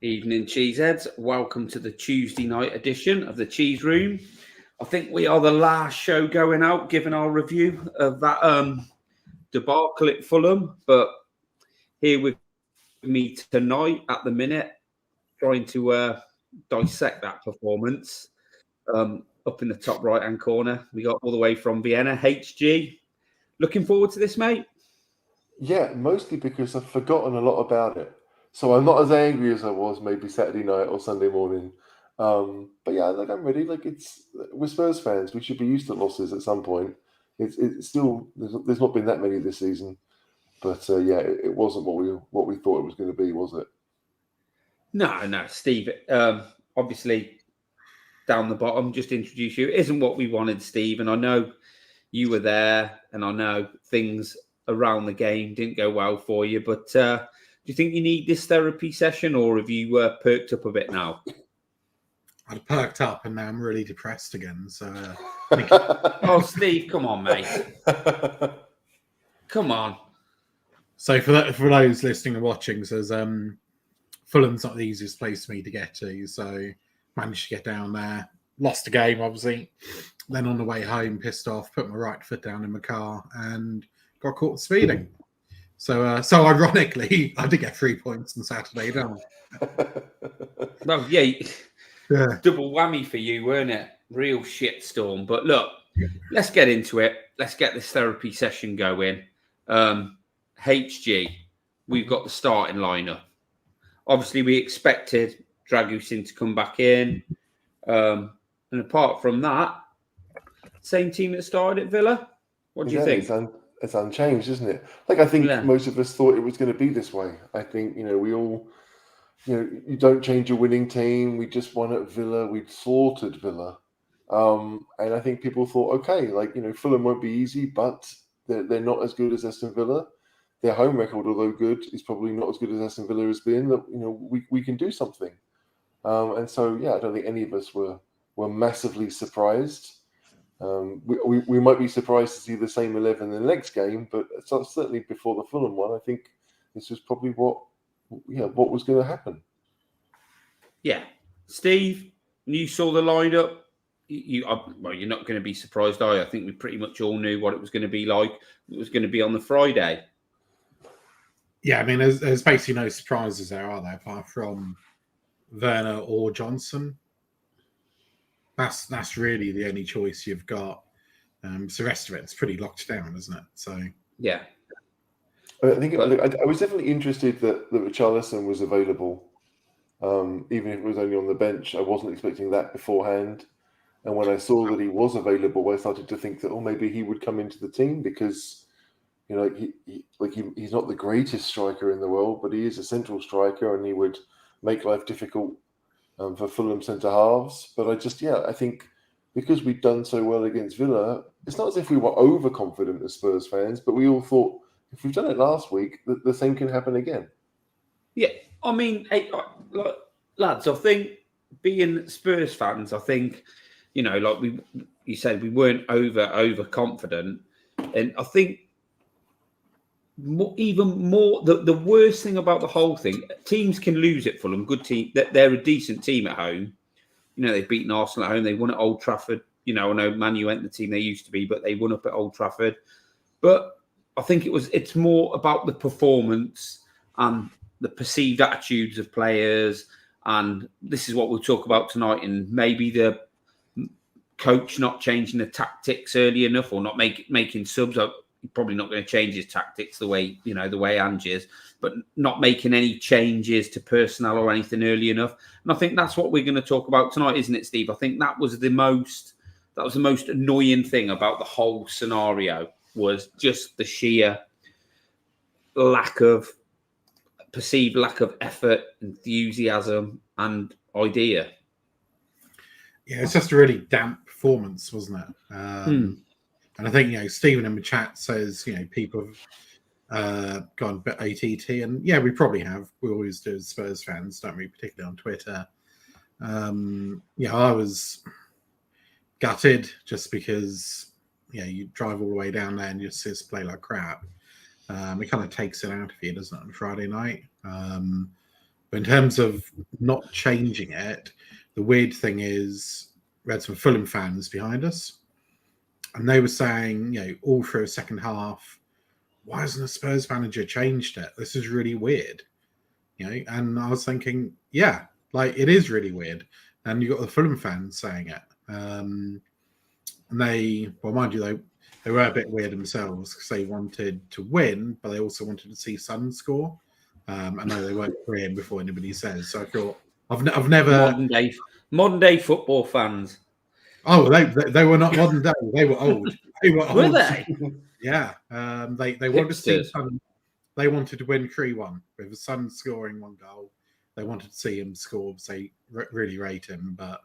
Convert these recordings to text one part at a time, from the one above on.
Evening, Cheeseheads. Welcome to the Tuesday night edition of the Cheese Room. I think we are the last show going out, giving our review of that debacle at Fulham. But here with me tonight at the minute, trying to dissect that performance. Up in the top right-hand corner, we got all the way from Vienna, HG. Looking forward to this, mate? Yeah, mostly because I've forgotten a lot about it. So I'm not as angry as I was maybe Saturday night or Sunday morning. But yeah, I'm ready. We're Spurs fans. We should be used to losses at some point. It's still there's not been that many this season, but it wasn't what we thought it was going to be, was it? No, Steve. Obviously, down the bottom, just to introduce you. It isn't what we wanted, Steve, and I know you were there, and I know things around the game didn't go well for you, but do you think you need this therapy session, or have you perked up a bit now? I'd perked up, and now I'm really depressed again. So, oh, Steve, come on, mate, come on. So for those listening and watching, says Fulham's not the easiest place for me to get to, so managed to get down there. Lost the game, obviously. Then on the way home, pissed off, put my right foot down in my car, and got caught speeding. So ironically, I did get 3 points on Saturday, didn't I? Well, yeah, double whammy for you, weren't it? Real shitstorm. But look, let's get into it. Let's get this therapy session going. HG, we've got the starting lineup. Obviously, we expected Dragusin to come back in. And apart from that, same team that started at Villa. What do you think? It's unchanged, isn't it? I think most of us thought it was going to be this way. I think, we all, you don't change your winning team. We just won at Villa. We'd slaughtered Villa. And I think people thought, okay, Fulham won't be easy, but they're not as good as Aston Villa. Their home record, although good, is probably not as good as Aston Villa has been. That we can do something. And so, I don't think any of us were massively surprised. We might be surprised to see the same 11 in the next game, but certainly before the Fulham one, I think this was probably what was going to happen. Yeah, Steve, you saw the lineup. You're not going to be surprised, are you? I think we pretty much all knew what it was going to be like. It was going to be on the Friday. Yeah, I mean, there's basically no surprises there, are there, apart from Werner or Johnson? That's really the only choice you've got. So the rest of it's pretty locked down, isn't it? So yeah, I think I was definitely interested that Richarlison was available, even if it was only on the bench. I wasn't expecting that beforehand, and when I saw that he was available, I started to think that maybe he would come into the team because he's not the greatest striker in the world, but he is a central striker, and he would make life difficult for Fulham centre halves. But I think because we'd done so well against Villa, it's not as if we were overconfident as Spurs fans, but we all thought if we've done it last week, the same can happen again. Yeah, I mean, lads, I think being Spurs fans, I think, you said we weren't overconfident, and I think even more, the worst thing about the whole thing, teams can lose at Fulham. Good team, they're a decent team at home. They've beaten Arsenal at home. They won at Old Trafford. I know Man U ain't the team they used to be, but they won up at Old Trafford. But I think it's more about the performance and the perceived attitudes of players. And this is what we'll talk about tonight. And maybe the coach not changing the tactics early enough, or not making subs. Probably not going to change his tactics the way Ange is, but not making any changes to personnel or anything early enough. And I think that's what we're going to talk about tonight, isn't it, Steve? I think that was the most annoying thing about the whole scenario, was just the sheer perceived lack of effort, enthusiasm, and idea. Yeah, it's just a really damp performance, wasn't it? And I think, Stephen in the chat says, people have gone a bit ATT. And yeah, we probably have. We always do as Spurs fans, don't we? Particularly on Twitter. I was gutted just because, you drive all the way down there and you see us play like crap. It kind of takes it out of you, doesn't it, on Friday night? But in terms of not changing it, the weird thing is we had some Fulham fans behind us, and they were saying, all through a second half, why hasn't the Spurs manager changed it? This is really weird. And I was thinking, yeah, it is really weird. And you got the Fulham fans saying it. And mind you, they were a bit weird themselves because they wanted to win, but they also wanted to see Son score. I know they weren't praying before anybody says. So I thought, I've never modern day football fans. Oh, they were not modern day. They were old. They were old. Were they? Yeah. They wanted to see Son. They wanted to win 3-1 with the Son scoring 1 goal. They wanted to see him score because they really rate him. But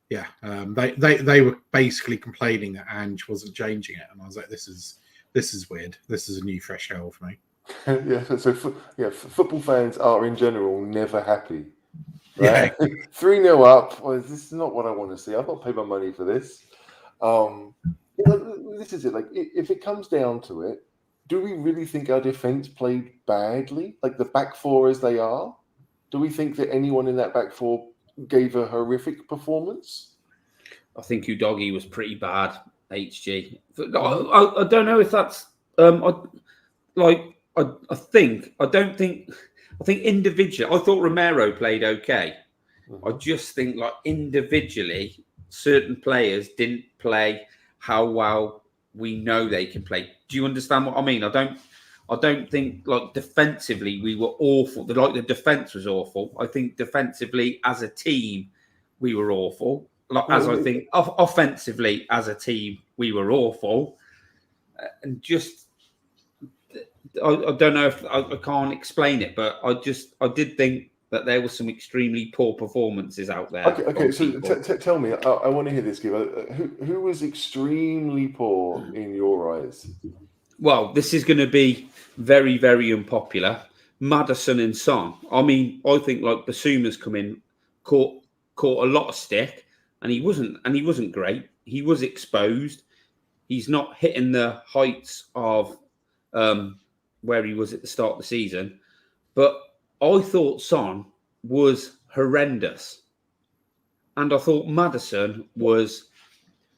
yeah, they were basically complaining that Ange wasn't changing it, and I was like, this is weird. This is a new fresh hell for me. Football fans are in general never happy. Right? Yeah. 3-0 up. Well, this is not what I want to see. I've not paid my money for this. This is it. If it comes down to it, do we really think our defense played badly? The back four as they are? Do we think that anyone in that back four gave a horrific performance? I think Udogie was pretty bad, HG. I don't know if that's... I think individually, I thought Romero played okay. I just think individually, certain players didn't play how well we know they can play. Do you understand what I mean? I don't think defensively we were awful. The defense was awful. I think defensively as a team we were awful. I think offensively as a team we were awful. And just I don't know if I can't explain it, but I did think that there were some extremely poor performances out there. Okay. So tell me, I want to hear this, Gibbo. Who was extremely poor in your eyes? Well, this is going to be very, very unpopular. Maddison and Son. I mean, I think Bissouma's come in, caught a lot of stick, and he wasn't great. He was exposed. He's not hitting the heights of where he was at the start of the season. But I thought Son was horrendous. And I thought Maddison was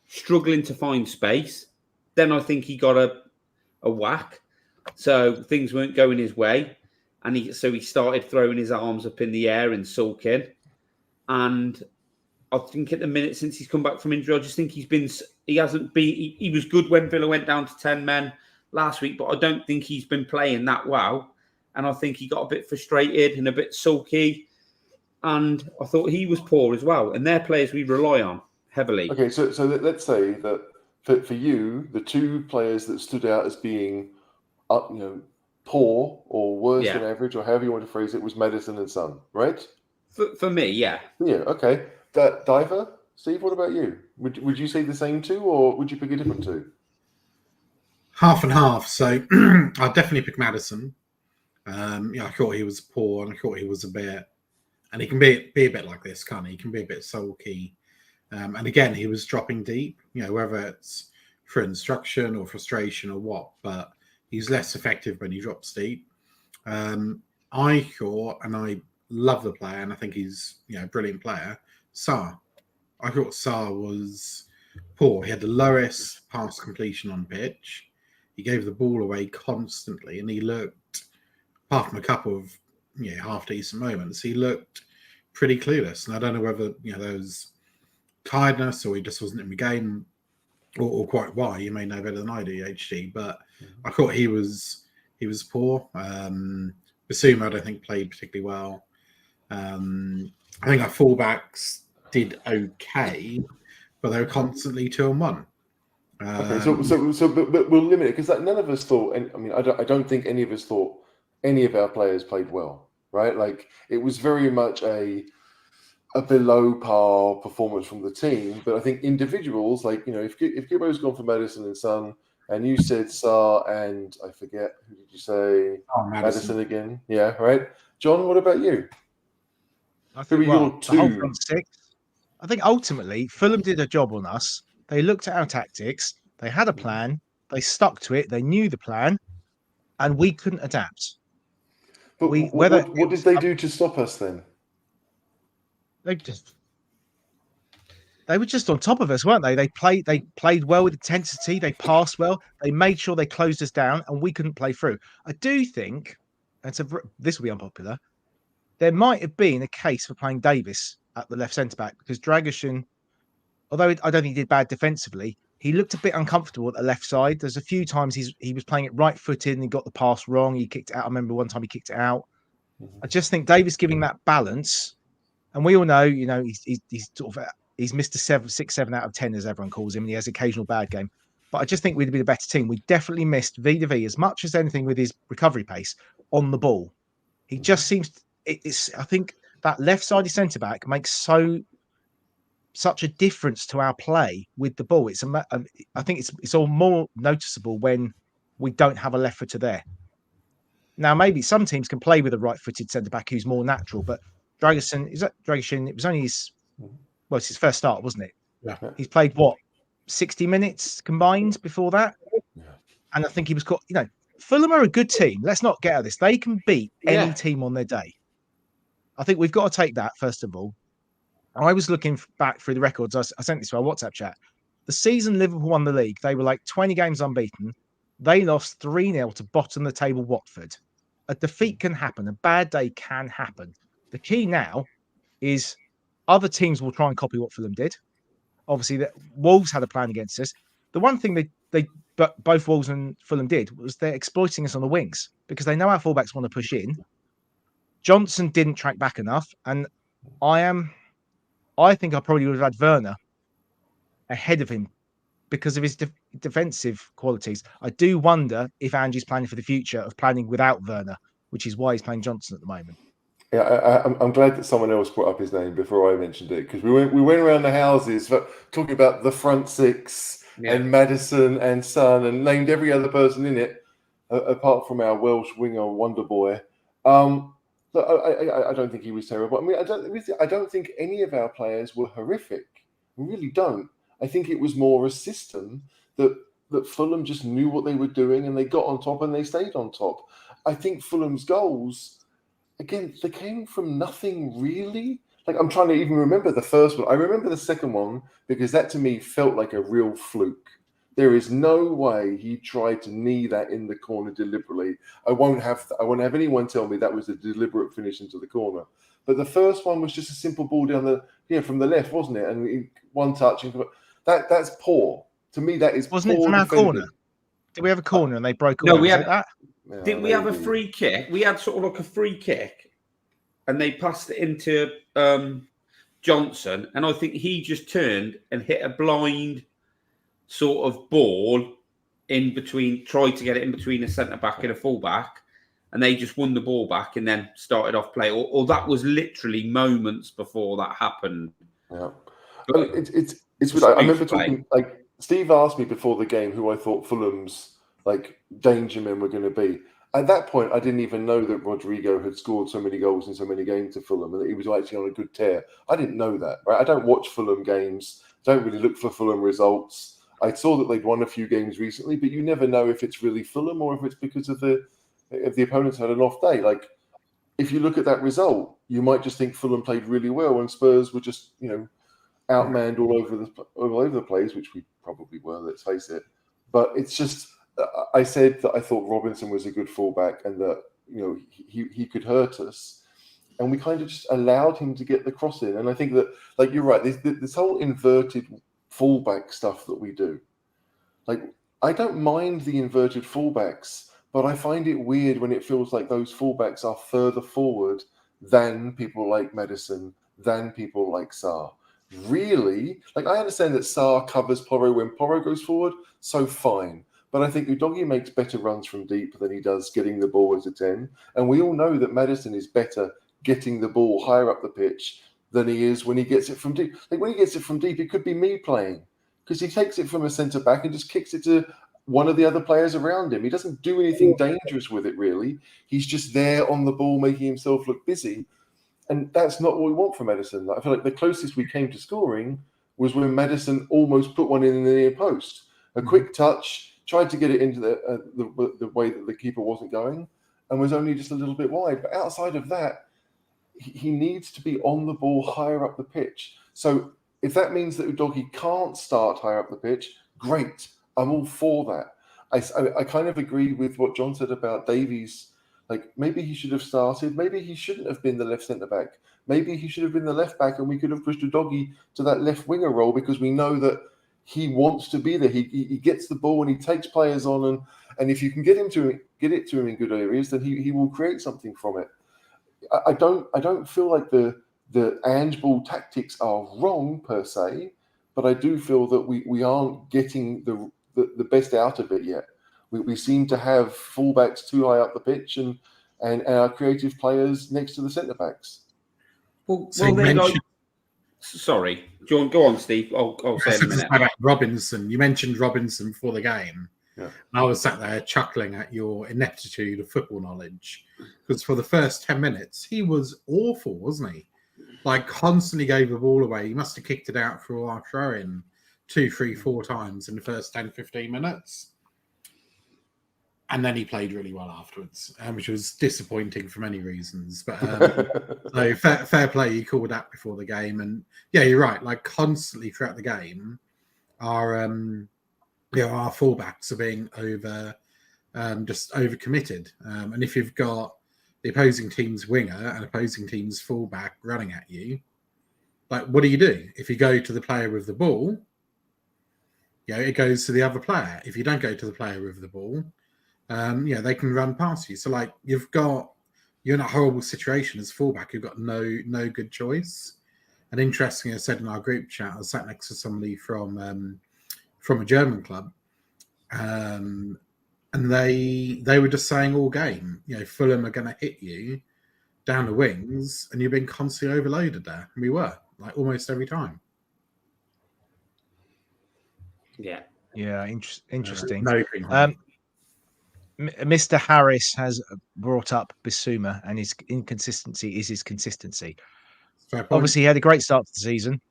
struggling to find space. Then I think he got a whack. So things weren't going his way. And he started throwing his arms up in the air and sulking. And I think at the minute since he's come back from injury, I just think he was good when Villa went down to 10 men last week, but I don't think he's been playing that well. And I think he got a bit frustrated and a bit sulky. And I thought he was poor as well. And they're players we rely on heavily. Okay, so let's say that for you, the two players that stood out as being poor or worse than average, or however you want to phrase it, was Maddison and Son, right? For me, yeah. Yeah, okay. Diver, Steve, what about you? Would you say the same two, or would you pick a different two? Half and half. So I'll definitely pick Maddison. I thought he was poor, and I thought he was a bit, and he can be a bit like this, can't he? He can be a bit sulky. And again, he was dropping deep, whether it's for instruction or frustration or what, but he's less effective when he drops deep. I thought, and I love the player, and I think he's a brilliant player, Sarr. I thought Sarr was poor. He had the lowest pass completion on pitch. He gave the ball away constantly, and he looked, apart from a couple of half decent moments, he looked pretty clueless. And I don't know whether there was tiredness or he just wasn't in the game, or quite why. You may know better than I do, HD. But I thought he was poor. Bissouma, I don't think played particularly well. I think our fullbacks did okay, but they were constantly 2-on-1. But we'll limit it because none of us thought. I don't think any of us thought any of our players played well, right? It was very much a below par performance from the team. But I think individuals, if Gibbo's gone for Maddison and Son, and you said Sarr and I forget, who did you say? Maddison again. Yeah, right. John, what about you? I think the whole front six. I think ultimately Fulham did a job on us. They looked at our tactics. They had a plan. They stuck to it. They knew the plan, and we couldn't adapt. But what did they do to stop us then? They were just on top of us, weren't they? They played well with intensity. They passed well. They made sure they closed us down, and we couldn't play through. I do think, and so this will be unpopular, there might have been a case for playing Davis at the left centre back because Dragusin, although I don't think he did bad defensively, he looked a bit uncomfortable at the left side. There's a few times he was playing it right-footed and he got the pass wrong. He kicked it out. I remember one time he kicked it out. I just think Davis giving that balance, and we all know, he's sort of he's Mr. 6, 7 out of 10 as everyone calls him, and he has occasional bad game. But I just think we'd be the better team. We definitely missed V as much as anything with his recovery pace on the ball. He just seems. I think that left-sided centre back makes such a difference to our play with the ball. I think it's all more noticeable when we don't have a left footer there. Now, maybe some teams can play with a right-footed centre back who's more natural, but Dragusin, it was only it's his first start, wasn't it? Yeah. He's played 60 minutes combined before that, and I think he was caught. Fulham are a good team. Let's not get out of this. They can beat any team on their day. I think we've got to take that first of all. I was looking back through the records. I sent this to our WhatsApp chat. The season Liverpool won the league, they were like 20 games unbeaten. They lost 3-0 to bottom of the table Watford. A defeat can happen. A bad day can happen. The key now is other teams will try and copy what Fulham did. Obviously, Wolves had a plan against us. The one thing but both Wolves and Fulham did was they're exploiting us on the wings because they know our fullbacks want to push in. Johnson didn't track back enough, and I think I probably would have had Werner ahead of him because of his defensive qualities. I do wonder if Ange is planning for the future of planning without Werner, which is why he's playing Johnson at the moment. Yeah, I'm glad that someone else brought up his name before I mentioned it because we went around the houses talking about the front six and Maddison and Son and named every other person in it apart from our Welsh winger Wonder Boy. But I don't think he was terrible. I mean, I don't think any of our players were horrific. We really don't. I think it was more a system that Fulham just knew what they were doing and they got on top and they stayed on top. I think Fulham's goals, again, they came from nothing really. Like, I'm trying to even remember the first one. I remember the second one because that to me felt like a real fluke. There is no way he tried to knee that in the corner deliberately. I won't have anyone tell me that was a deliberate finish into the corner. But the first one was just a simple ball down from the left, wasn't it? And one touch. That's poor. To me, that is wasn't poor it from our defending. corner? Did we have a corner and they broke No, away? we had that. Didn't we have a free kick? We had sort of like a free kick, and they passed it into Johnson, and I think he just turned and hit a blind sort of ball in between, tried to get it in between a centre-back and a full-back, and they just won the ball back and then started off play. Or that was literally moments before that happened. Yeah. I remember talking, like, Steve asked me before the game who I thought Fulham's, like, danger men were going to be. At that point, I didn't even know that Rodrigo had scored so many goals in so many games to Fulham and that he was actually on a good tear. I didn't know that, right? I don't watch Fulham games, don't really look for Fulham results. I saw that they'd won a few games recently, but you never know if it's really Fulham or if it's because of the opponents had an off day. Like, if you look at that result, you might just think Fulham played really well and Spurs were just, outmanned all over the place, which we probably were, let's face it. But it's just, I said that I thought Robinson was a good fullback and that, he could hurt us. And we kind of just allowed him to get the cross in. And I think that, like, you're right, this whole inverted fullback stuff that we do. Like, I don't mind the inverted fullbacks, but I find it weird when it feels like those fullbacks are further forward than people like Maddison, than people like Sarr. Really? Like, I understand that Sarr covers Porro when Porro goes forward, so fine. But I think Udogie makes better runs from deep than he does getting the ball as a 10. And we all know that Maddison is better getting the ball higher up the pitch than he is when he gets it from deep. Like, when he gets it from deep, it could be me playing because he takes it from a centre-back and just kicks it to one of the other players around him. He doesn't do anything dangerous with it, really. He's just there on the ball, making himself look busy. And that's not what we want from Maddison. I feel like the closest we came to scoring was when Maddison almost put one in the near post. A quick touch, tried to get it into the way that the keeper wasn't going, and was only just a little bit wide. But outside of that, he needs to be on the ball higher up the pitch. So if that means that Udogie can't start higher up the pitch, great. I'm all for that. I kind of agree with what John said about Davies. Like, maybe he should have started. Maybe he shouldn't have been the left centre-back. Maybe he should have been the left-back, and we could have pushed Udogie to that left winger role, because we know that he wants to be there. He gets the ball and he takes players on, and if you can get it to him in good areas, then he will create something from it. I don't feel like the Ange ball tactics are wrong per se, but I do feel that we aren't getting the best out of it yet. We seem to have fullbacks too high up the pitch and our creative players next to the centre backs. Sorry, John, go on, Steve. I'll say it in a minute. About Robinson, you mentioned Robinson before the game. Yeah. And I was sat there chuckling at your ineptitude of football knowledge, because for the first 10 minutes, he was awful, wasn't he? Like, constantly gave the ball away. He must have kicked it out for our throw-in 2, 3, 4 times in the first 10, 15 minutes. And then he played really well afterwards, which was disappointing for many reasons. But so fair play, he called that before the game. And yeah, you're right. Like, constantly throughout the game, our fullbacks are being just overcommitted. And if you've got the opposing team's winger and opposing team's fullback running at you, like, what do? If you go to the player with the ball, it goes to the other player. If you don't go to the player with the ball, they can run past you. So, like, you're in a horrible situation as fullback. You've got no good choice. And interestingly, I said in our group chat, I was sat next to somebody from a German club, and they were just saying all game, Fulham are going to hit you down the wings, and you're being constantly overloaded there. And we were, like, almost every time. Yeah. Interesting. No, Mr. Harris has brought up Bissouma, and his inconsistency is his consistency. Obviously, he had a great start to the season,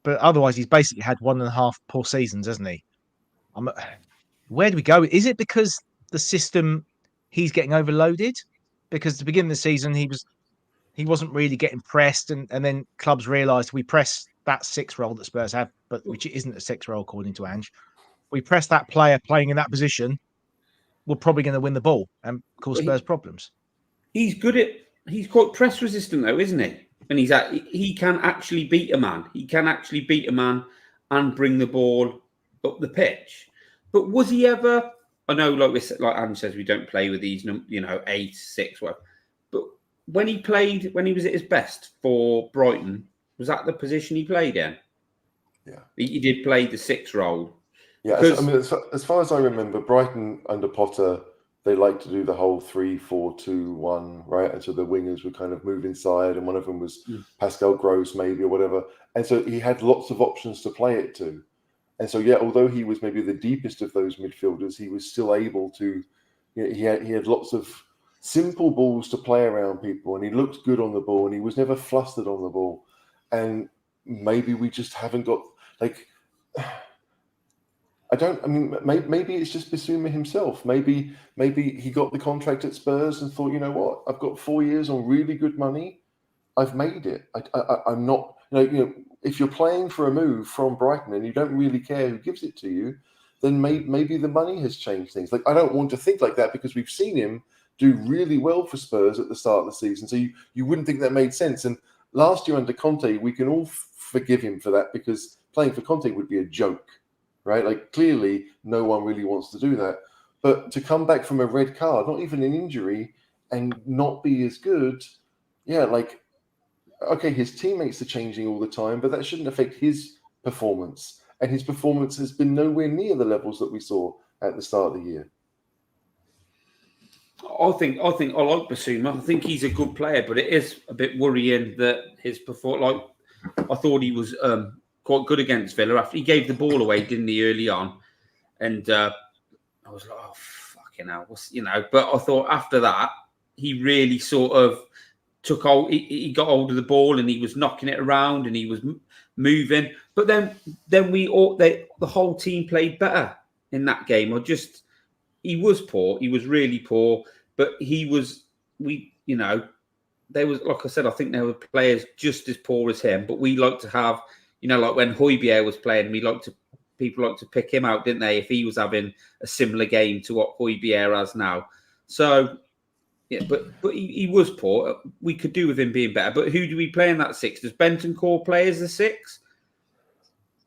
but otherwise, he's basically had 1.5 poor seasons, hasn't he? Where do we go? Is it because the system, he's getting overloaded? Because at the beginning of the season, he wasn't really getting pressed, and then clubs realised we press that 6 role that Spurs have, but which isn't a 6 role according to Ange. We press that player playing in that position, we're probably going to win the ball and cause Spurs problems. He's quite press resistant though, isn't he? And he can actually beat a man. He can actually beat a man and bring the ball up the pitch. But was he ever? I know, like Ange says, we don't play with these, 8, 6, whatever. But when he was at his best for Brighton, was that the position he played in? Yeah, he did play the 6 role. Yeah, as far as I remember, Brighton under Potter, they like to do the whole 3-4-2-1, right? And so the wingers would kind of move inside, and one of them was Pascal Gross, maybe, or whatever. And so he had lots of options to play it to. And so, although he was maybe the deepest of those midfielders, he was still able to. He had lots of simple balls to play around people, and he looked good on the ball, and he was never flustered on the ball. And maybe we just haven't got maybe it's just Bissouma himself. Maybe he got the contract at Spurs and thought, you know what, I've got 4 years on really good money. I've made it. I'm not, if you're playing for a move from Brighton and you don't really care who gives it to you, then maybe the money has changed things. Like, I don't want to think like that, because we've seen him do really well for Spurs at the start of the season. So you wouldn't think that made sense. And last year under Conte, we can all forgive him for that, because playing for Conte would be a joke. Right? Like, clearly, no one really wants to do that. But to come back from a red card, not even an injury, and not be as good, okay, his teammates are changing all the time, but that shouldn't affect his performance. And his performance has been nowhere near the levels that we saw at the start of the year. I think I like Bissouma. I think he's a good player, but it is a bit worrying that his performance. I thought he was quite good against Villa after he gave the ball away, didn't he, early on? And I was like, oh, fucking hell, But I thought after that, he really sort of took hold. He got hold of the ball and he was knocking it around and he was moving. But then the whole team played better in that game. He was poor. He was really poor, but he was there was, like I said, I think there were players just as poor as him, but we like to have, like when Højbjerg was playing, people like to pick him out, didn't they? If he was having a similar game to what Højbjerg has now. So, yeah, but he was poor. We could do with him being better. But who do we play in that 6? Does Bentancur play as the 6?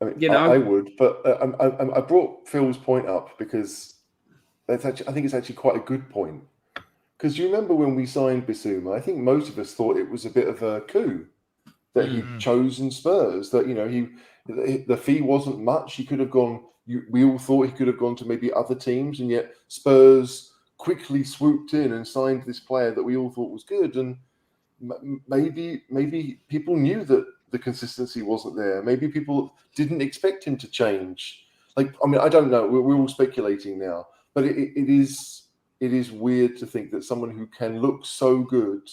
I mean, I would, but I brought Phil's point up because I think it's actually quite a good point. Because you remember when we signed Bissouma, I think most of us thought it was a bit of a coup that he'd chosen Spurs. That the fee wasn't much. He could have gone. We all thought he could have gone to maybe other teams, and yet Spurs quickly swooped in and signed this player that we all thought was good. And maybe people knew that the consistency wasn't there. Maybe people didn't expect him to change. I don't know. We're all speculating now, but it is weird to think that someone who can look so good,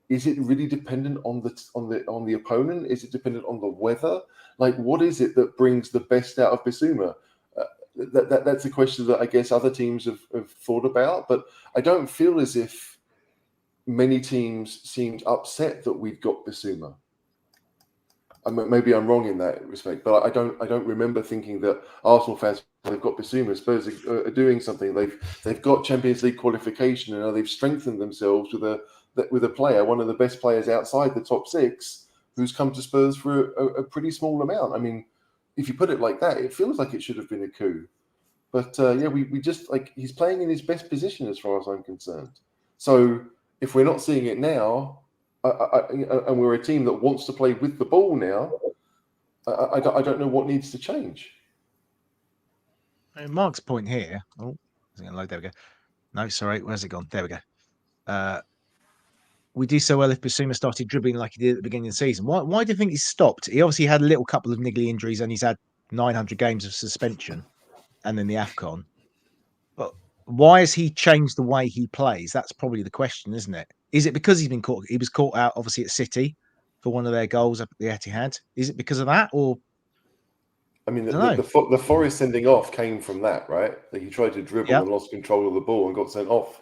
is it really dependent on the opponent? Is it dependent on the weather? What is it that brings the best out of Bissouma? That's a question that I guess other teams have thought about, but I don't feel as if many teams seemed upset that we'd got Bissouma. Maybe I'm wrong in that respect, but I don't remember thinking that Arsenal fans, they've got Bissouma, Spurs are doing something. They've got Champions League qualification, and now they've strengthened themselves with a player, one of the best players outside the top 6, who's come to Spurs for a pretty small amount. I mean, if you put it like that, it feels like it should have been a coup. But we just he's playing in his best position as far as I'm concerned. So if we're not seeing it now, and we're a team that wants to play with the ball now, I don't know what needs to change. Mark's point here. Oh, is it going to load? There we go. No, sorry. Where's it gone? There we go. We do so well if Bissouma started dribbling like he did at the beginning of the season. Why do you think he's stopped? He obviously had a little couple of niggly injuries, and he's had 900 games of suspension, and then the AFCON. But why has he changed the way he plays? That's probably the question, isn't it? Is it because he's been caught? He was caught out, obviously, at City for one of their goals up at the Etihad. Is it because of that, or? I mean, the Forest sending off came from that, right? He tried to dribble and lost control of the ball and got sent off.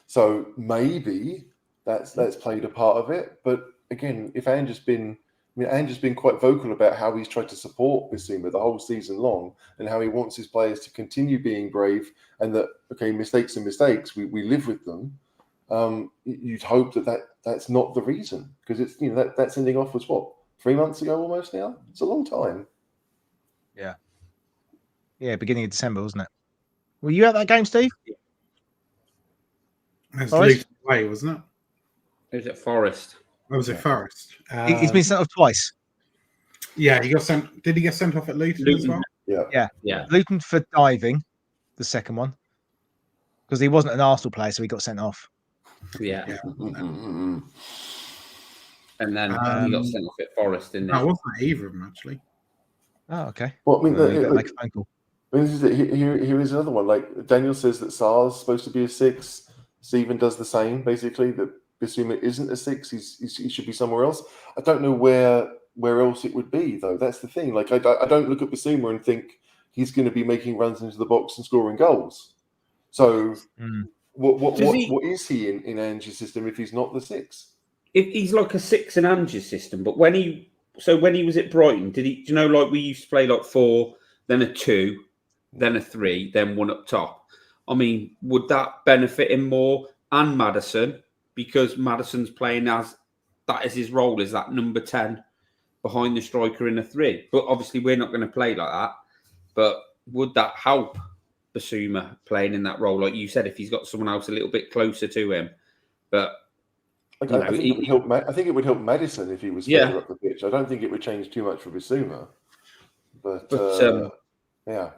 So maybe that's played a part of it. But again, if Ange has been quite vocal about how he's tried to support Bissouma the whole season long, and how he wants his players to continue being brave, and that mistakes are mistakes, we live with them. You'd hope that's not the reason, because it's that sending off was 3 months ago almost now. It's a long time. Yeah, beginning of December, wasn't it? Were you at that game, Steve? That's Luton away, wasn't it? It was at Forest. Or was it Forest? He's been sent off twice. Yeah, he got sent. Did he get sent off at Luton as well? Yeah. Luton for diving, the second one, because he wasn't an Arsenal player, so he got sent off. Yeah. And then he got sent off at Forest, didn't he? No, it wasn't either of them, actually. Oh, okay. Well, I mean, make a phone call. This is it. Here is another one. Daniel says that Sarr's supposed to be a 6. Stephen does the same, basically, that Bissouma isn't a 6. He should be somewhere else. I don't know where else it would be, though. That's the thing. I don't look at Bissouma and think he's going to be making runs into the box and scoring goals. So what is he in Ange's system if he's not the 6? If he's like a 6 in Ange's system, but when he was at Brighton, did he? Do you know, we used to play 4, then a 2, then a 3, then 1 up top. I mean, would that benefit him more and Maddison, because Maddison's playing that is his role, is that number 10 behind the striker in a 3? But obviously, we're not going to play like that. But would that help Bissouma playing in that role, like you said, if he's got someone else a little bit closer to him? But I think it would help Maddison if he was further up the pitch. I don't think it would change too much for Bissouma. But yeah.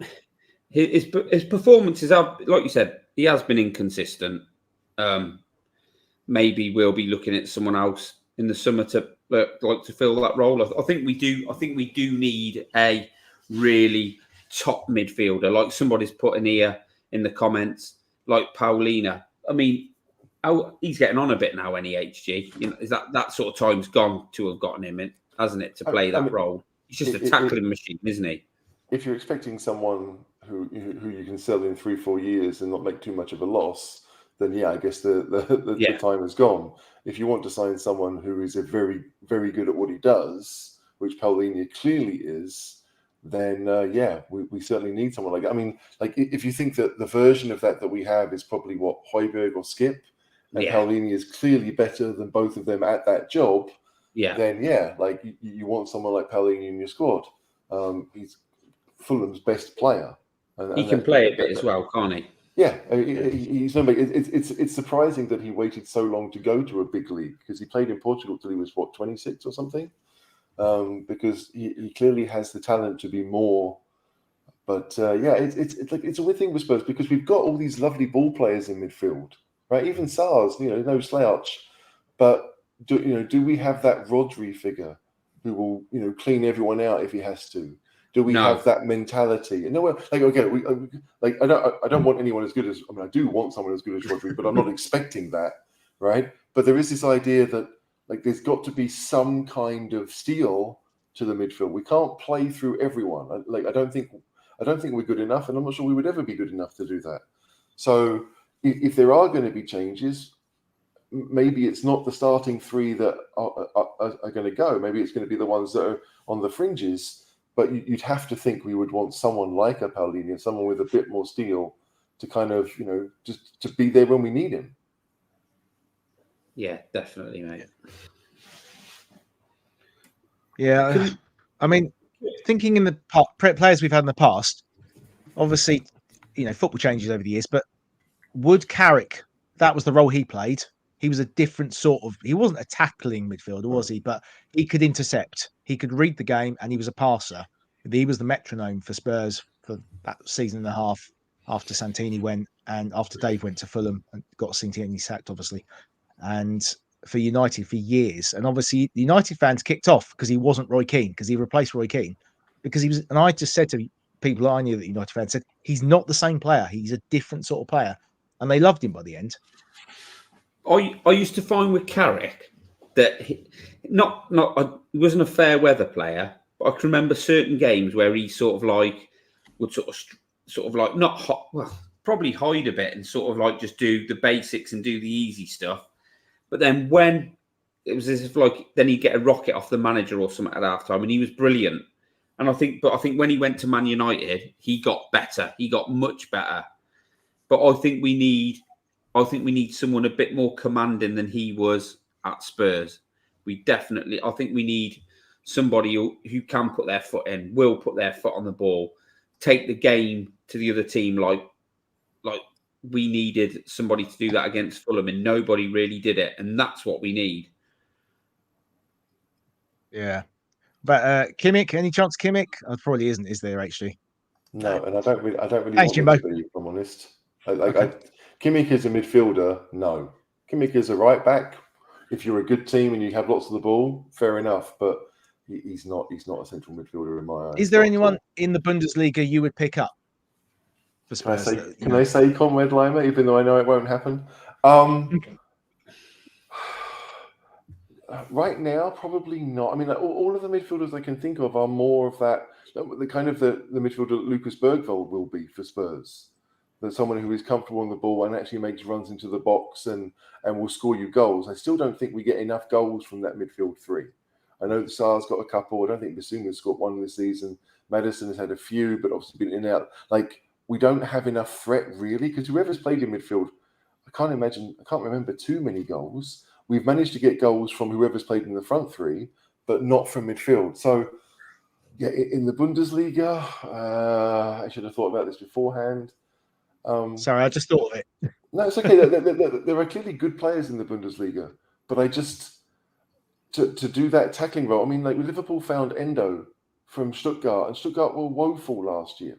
His performances are, like you said, he has been inconsistent. Maybe we'll be looking at someone else in the summer to fill that role. I think we do. I think we do need a really top midfielder, like somebody's put in here in the comments, like Paulina. I mean, he's getting on a bit now. HG, is that sort of time's gone to have gotten him in, hasn't it, to play that role? He's just a tackling machine, isn't he? If you're expecting someone who you can sell in 3-4 years and not make too much of a loss, then yeah, I guess the time has gone. If you want to sign someone who is a very, very good at what he does, which Paulinho clearly is, then yeah, we certainly need someone like that. I mean, like if you think that the version of that we have is probably what, Højbjerg or Skip, and Paulinho is clearly better than both of them at that job, then yeah, like you want someone like Paulinho in your squad. He's Fulham's best player. And he can play a bit as well, can't he? Yeah, he's no. It's surprising that he waited so long to go to a big league, because he played in Portugal till he was 26 or something. Because he clearly has the talent to be more. But yeah, it's a weird thing with Spurs, because we've got all these lovely ball players in midfield, right? Even Sars, no slouch. But do we have that Rodri figure who will clean everyone out if he has to? Do we have that mentality? No, like okay, I don't want anyone as good as. I mean, I do want someone as good as Rodri, but I'm not expecting that, right? But there is this idea that like there's got to be some kind of steel to the midfield. We can't play through everyone. Like I don't think we're good enough, and I'm not sure we would ever be good enough to do that. So if there are going to be changes, maybe it's not the starting three that are going to go. Maybe it's going to be the ones that are on the fringes. But you'd have to think we would want someone like a Paulinho, someone with a bit more steel, to kind of, just to be there when we need him. Yeah, definitely, mate. Yeah, I mean, thinking in the players we've had in the past, obviously, football changes over the years, but Wood Carrick, that was the role he played. He was a different sort of. He wasn't a tackling midfielder, was he? But he could intercept. He could read the game, and he was a passer. He was the metronome for Spurs for that season and a half after Santini went, and after Dave went to Fulham and got Santini sacked, obviously, and for United for years. And obviously, the United fans kicked off because he wasn't Roy Keane, because he replaced Roy Keane, because he was. And I just said to people I knew that United fans said he's not the same player. He's a different sort of player, and they loved him by the end. I used to find with Carrick that he wasn't a fair weather player, but I can remember certain games where he sort of like would sort of like not hot, well, probably hide a bit and sort of like just do the basics and do the easy stuff. But then when it was as if like then he'd get a rocket off the manager or something at halftime, and he was brilliant. And I think when he went to Man United, he got better. He got much better. But I think we need someone a bit more commanding than he was at Spurs. I think we need somebody who can put their foot in, will put their foot on the ball, take the game to the other team like we needed somebody to do that against Fulham, and nobody really did it. And that's what we need. Yeah. But Kimmich, any chance Kimmich? Probably isn't, is there actually? No, and I don't really Thanks, want him Jimbo. to be, if I'm honest. Kimmich is a midfielder, no. Kimmich is a right back. If you're a good team and you have lots of the ball, fair enough. But he's not a central midfielder in my eyes. Is there anyone in the Bundesliga you would pick up for Spurs? Can I say Conrad Lima, even though I know it won't happen? Right now, probably not. I mean, all of the midfielders I can think of are more of that, the kind of the midfielder that Lucas Bergvall will be for Spurs. That someone who is comfortable on the ball and actually makes runs into the box and will score you goals. I still don't think we get enough goals from that midfield three. I know that Sar's got a couple. I don't think Bissouma's got one this season. Madison has had a few, but obviously been in and out. Like, we don't have enough threat, really, because whoever's played in midfield, I can't remember too many goals. We've managed to get goals from whoever's played in the front three, but not from midfield. So, yeah, in the Bundesliga, I should have thought about this beforehand. Sorry, I just thought of it. No, it's okay. There are clearly good players in the Bundesliga, but I just to do that tackling role. I mean, like Liverpool found Endo from Stuttgart, and Stuttgart were woeful last year.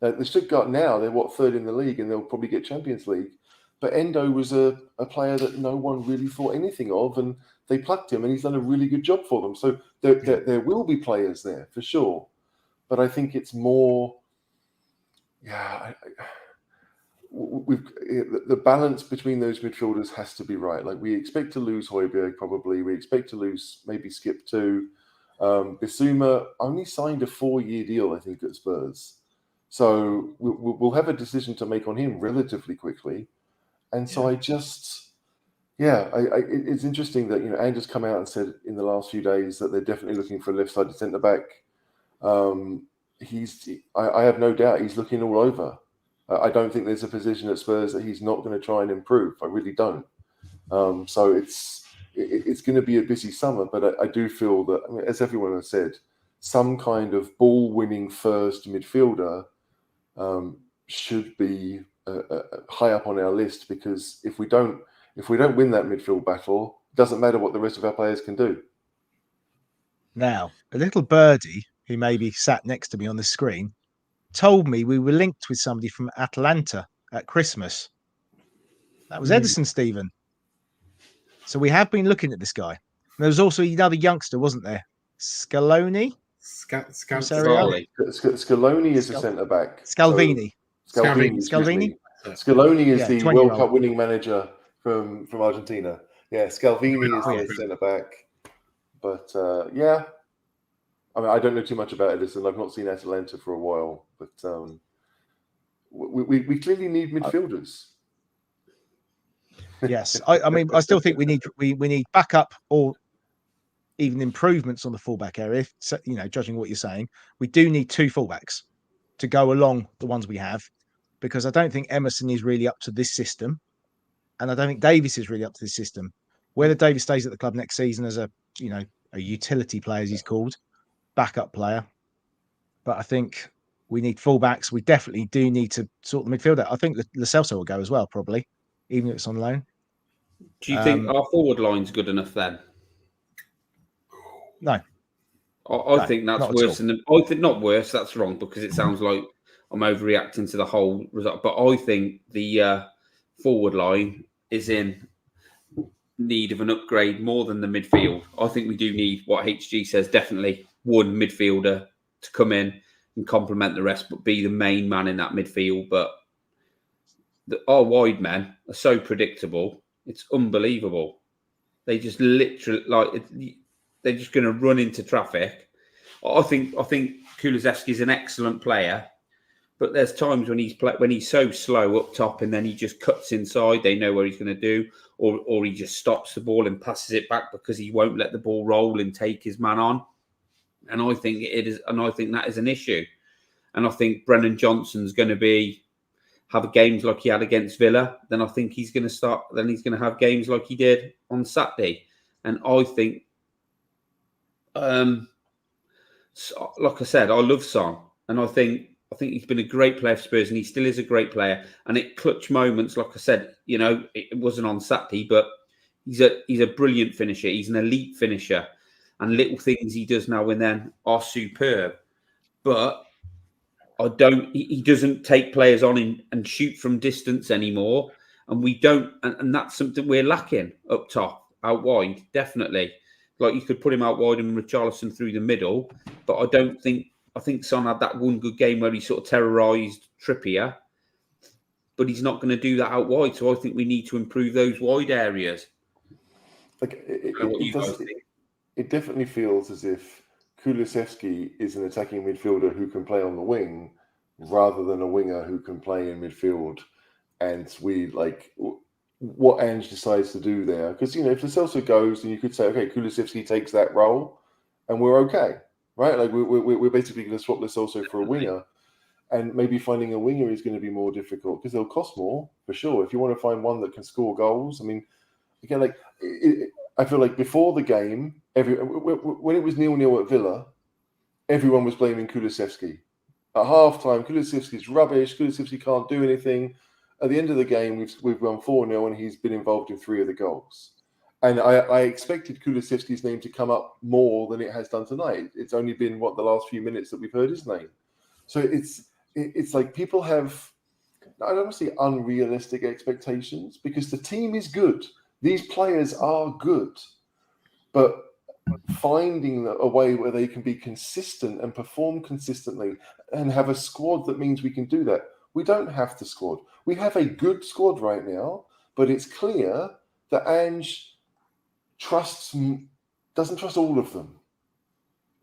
The Stuttgart now they're third in the league, and they'll probably get Champions League. But Endo was a player that no one really thought anything of, and they plucked him, and he's done a really good job for them. So there will be players there for sure, but I think it's more, the balance between those midfielders has to be right. Like we expect to lose Højbjerg probably. We expect to lose maybe Skip too. Bissouma only signed a 4-year deal, I think, at Spurs. So we'll have a decision to make on him relatively quickly. And so it's interesting that Ange has come out and said in the last few days that they're definitely looking for a left-sided centre back. I have no doubt he's looking all over. I don't think there's a position at Spurs that he's not going to try and improve. I really don't. So it's going to be a busy summer, but I do feel that, as everyone has said, some kind of ball-winning first midfielder should be high up on our list, because if we don't win that midfield battle, it doesn't matter what the rest of our players can do. Now, a little birdie who maybe sat next to me on the screen told me we were linked with somebody from Atalanta at Christmas. That was Edison, Stephen. So we have been looking at this guy. There was also another youngster, wasn't there? Scaloni? Scaloni is a centre back. Scalvini. Scalvini is the World Cup winning manager from Argentina. Yeah, Scalvini is the centre back. But I don't know too much about Edison. I've not seen Atalanta for a while, but we clearly need midfielders. Yes, I still think we need backup or even improvements on the fullback area. Judging what you're saying, we do need 2 fullbacks to go along the ones we have, because I don't think Emerson is really up to this system, and I don't think Davies is really up to this system. Whether Davies stays at the club next season as a utility player, as he's called, backup player, but I think we need fullbacks. We definitely do need to sort the midfield out. I think Lo Celso will go as well, probably, even if it's on loan. Do you think our forward line's good enough then? No. I think that's worse than I think not worse. That's wrong, because it sounds like I'm overreacting to the whole result. But I think the forward line is in need of an upgrade more than the midfield. I think we do need what HG says, definitely one midfielder to come in and complement the rest, but be the main man in that midfield. But our wide men are so predictable; it's unbelievable. They just literally they're just going to run into traffic. I think Kulusevski is an excellent player, but there's times when he's so slow up top, and then he just cuts inside. They know what he's going to do, or he just stops the ball and passes it back because he won't let the ball roll and take his man on. And I think that is an issue. And I think Brennan Johnson's going to have games like he had against Villa. Then I think he's going to have games like he did on Saturday. And I think, like I said, I love Son, and I think he's been a great player for Spurs, and he still is a great player. And at clutch moments, like I said, it wasn't on Saturday, but he's a brilliant finisher. He's an elite finisher, and little things he does now and then are superb. But he doesn't take players on and shoot from distance anymore, and we don't, and that's something we're lacking up top, out wide, definitely. Like, you could put him out wide and Richarlison through the middle, but I think Son had that one good game where he sort of terrorised Trippier, but he's not going to do that out wide. So I think we need to improve those wide areas. It definitely feels as if Kulusevski is an attacking midfielder who can play on the wing rather than a winger who can play in midfield. And we what Ange decides to do there, because if Lo Celso goes, then you could say, okay, Kulusevski takes that role, and we're okay, right? Like we're basically going to swap Lo Celso for a winger, and maybe finding a winger is going to be more difficult because they'll cost more for sure. If you want to find one that can score goals, I feel like before the game, when it was 0-0 at Villa, everyone was blaming Kulusevski. At half-time, Kulusevski's rubbish. Kulusevski can't do anything. At the end of the game, we've won 4-0, and he's been involved in 3 of the goals. And I expected Kulusevski's name to come up more than it has done tonight. It's only been, the last few minutes that we've heard his name. So it's like people have, I don't want to say unrealistic expectations, because the team is good. These players are good. But finding a way where they can be consistent and perform consistently and have a squad that means we can do that. We don't have the squad. We have a good squad right now, but it's clear that Ange doesn't trust all of them.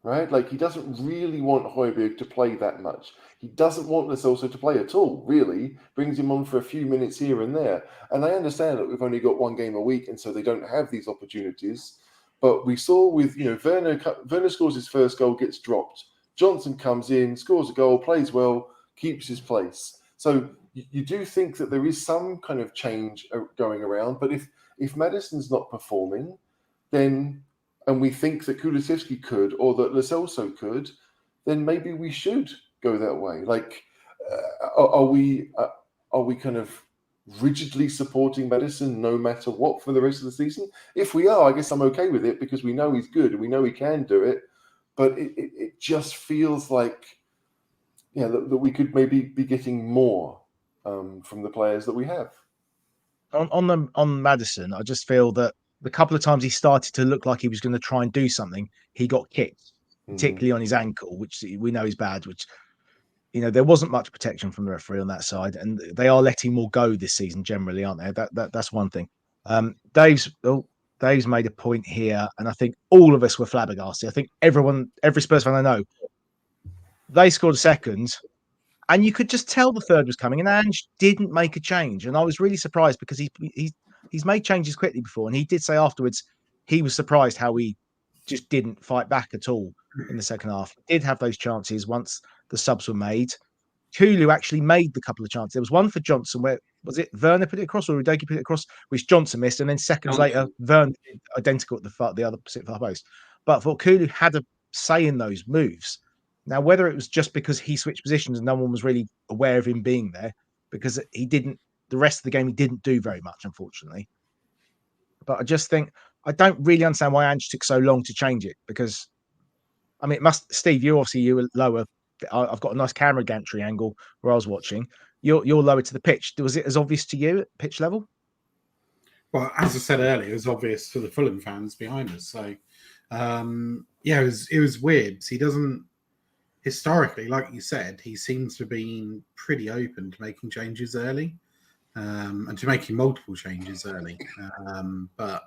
right? Like, he doesn't really want Højbjerg to play that much. He doesn't want Lo Celso to play at all, really. Brings him on for a few minutes here and there. And I understand that we've only got one game a week, and so they don't have these opportunities. But we saw with, Werner scores his first goal, gets dropped. Johnson comes in, scores a goal, plays well, keeps his place. So you do think that there is some kind of change going around. But if Maddison's not performing, then, and we think that Kulusevski could, or that Lo Celso could, then maybe we should go that way. Like, are we kind of rigidly supporting Maddison no matter what for the rest of the season? If we are, I guess I'm okay with it, because we know he's good and we know he can do it. But it just feels like, that we could maybe be getting more from the players that we have. On Maddison, I just feel that the couple of times he started to look like he was going to try and do something, he got kicked, particularly on his ankle, which we know is bad, which, there wasn't much protection from the referee on that side, and they are letting more go this season generally, aren't they? That's one thing. Dave's made a point here, and I think all of us were flabbergasted. I think every Spurs fan I know, they scored a second, and you could just tell the third was coming, and Ange didn't make a change. And I was really surprised, because he's made changes quickly before, and he did say afterwards he was surprised how we just didn't fight back at all in the second half. Did have those chances once the subs were made. Kulu actually made the couple of chances. There was one for Johnson where, was it Werner put it across or Udogie put it across, which Johnson missed, and then seconds later Werner did identical at the other far post. But I thought Kulu had a say in those moves. Now, whether it was just because he switched positions and no one was really aware of him being there, because the rest of the game he didn't do very much, unfortunately. But I just think, I don't really understand why Ange took so long to change it, because, I mean, Steve, you were lower. I've got a nice camera gantry angle where I was watching. You're lower to the pitch. Was it as obvious to you at pitch level? Well, as I said earlier, it was obvious to the Fulham fans behind us. So, it was weird. He doesn't, historically, like you said, he seems to have been pretty open to making changes early, and to making multiple changes early. But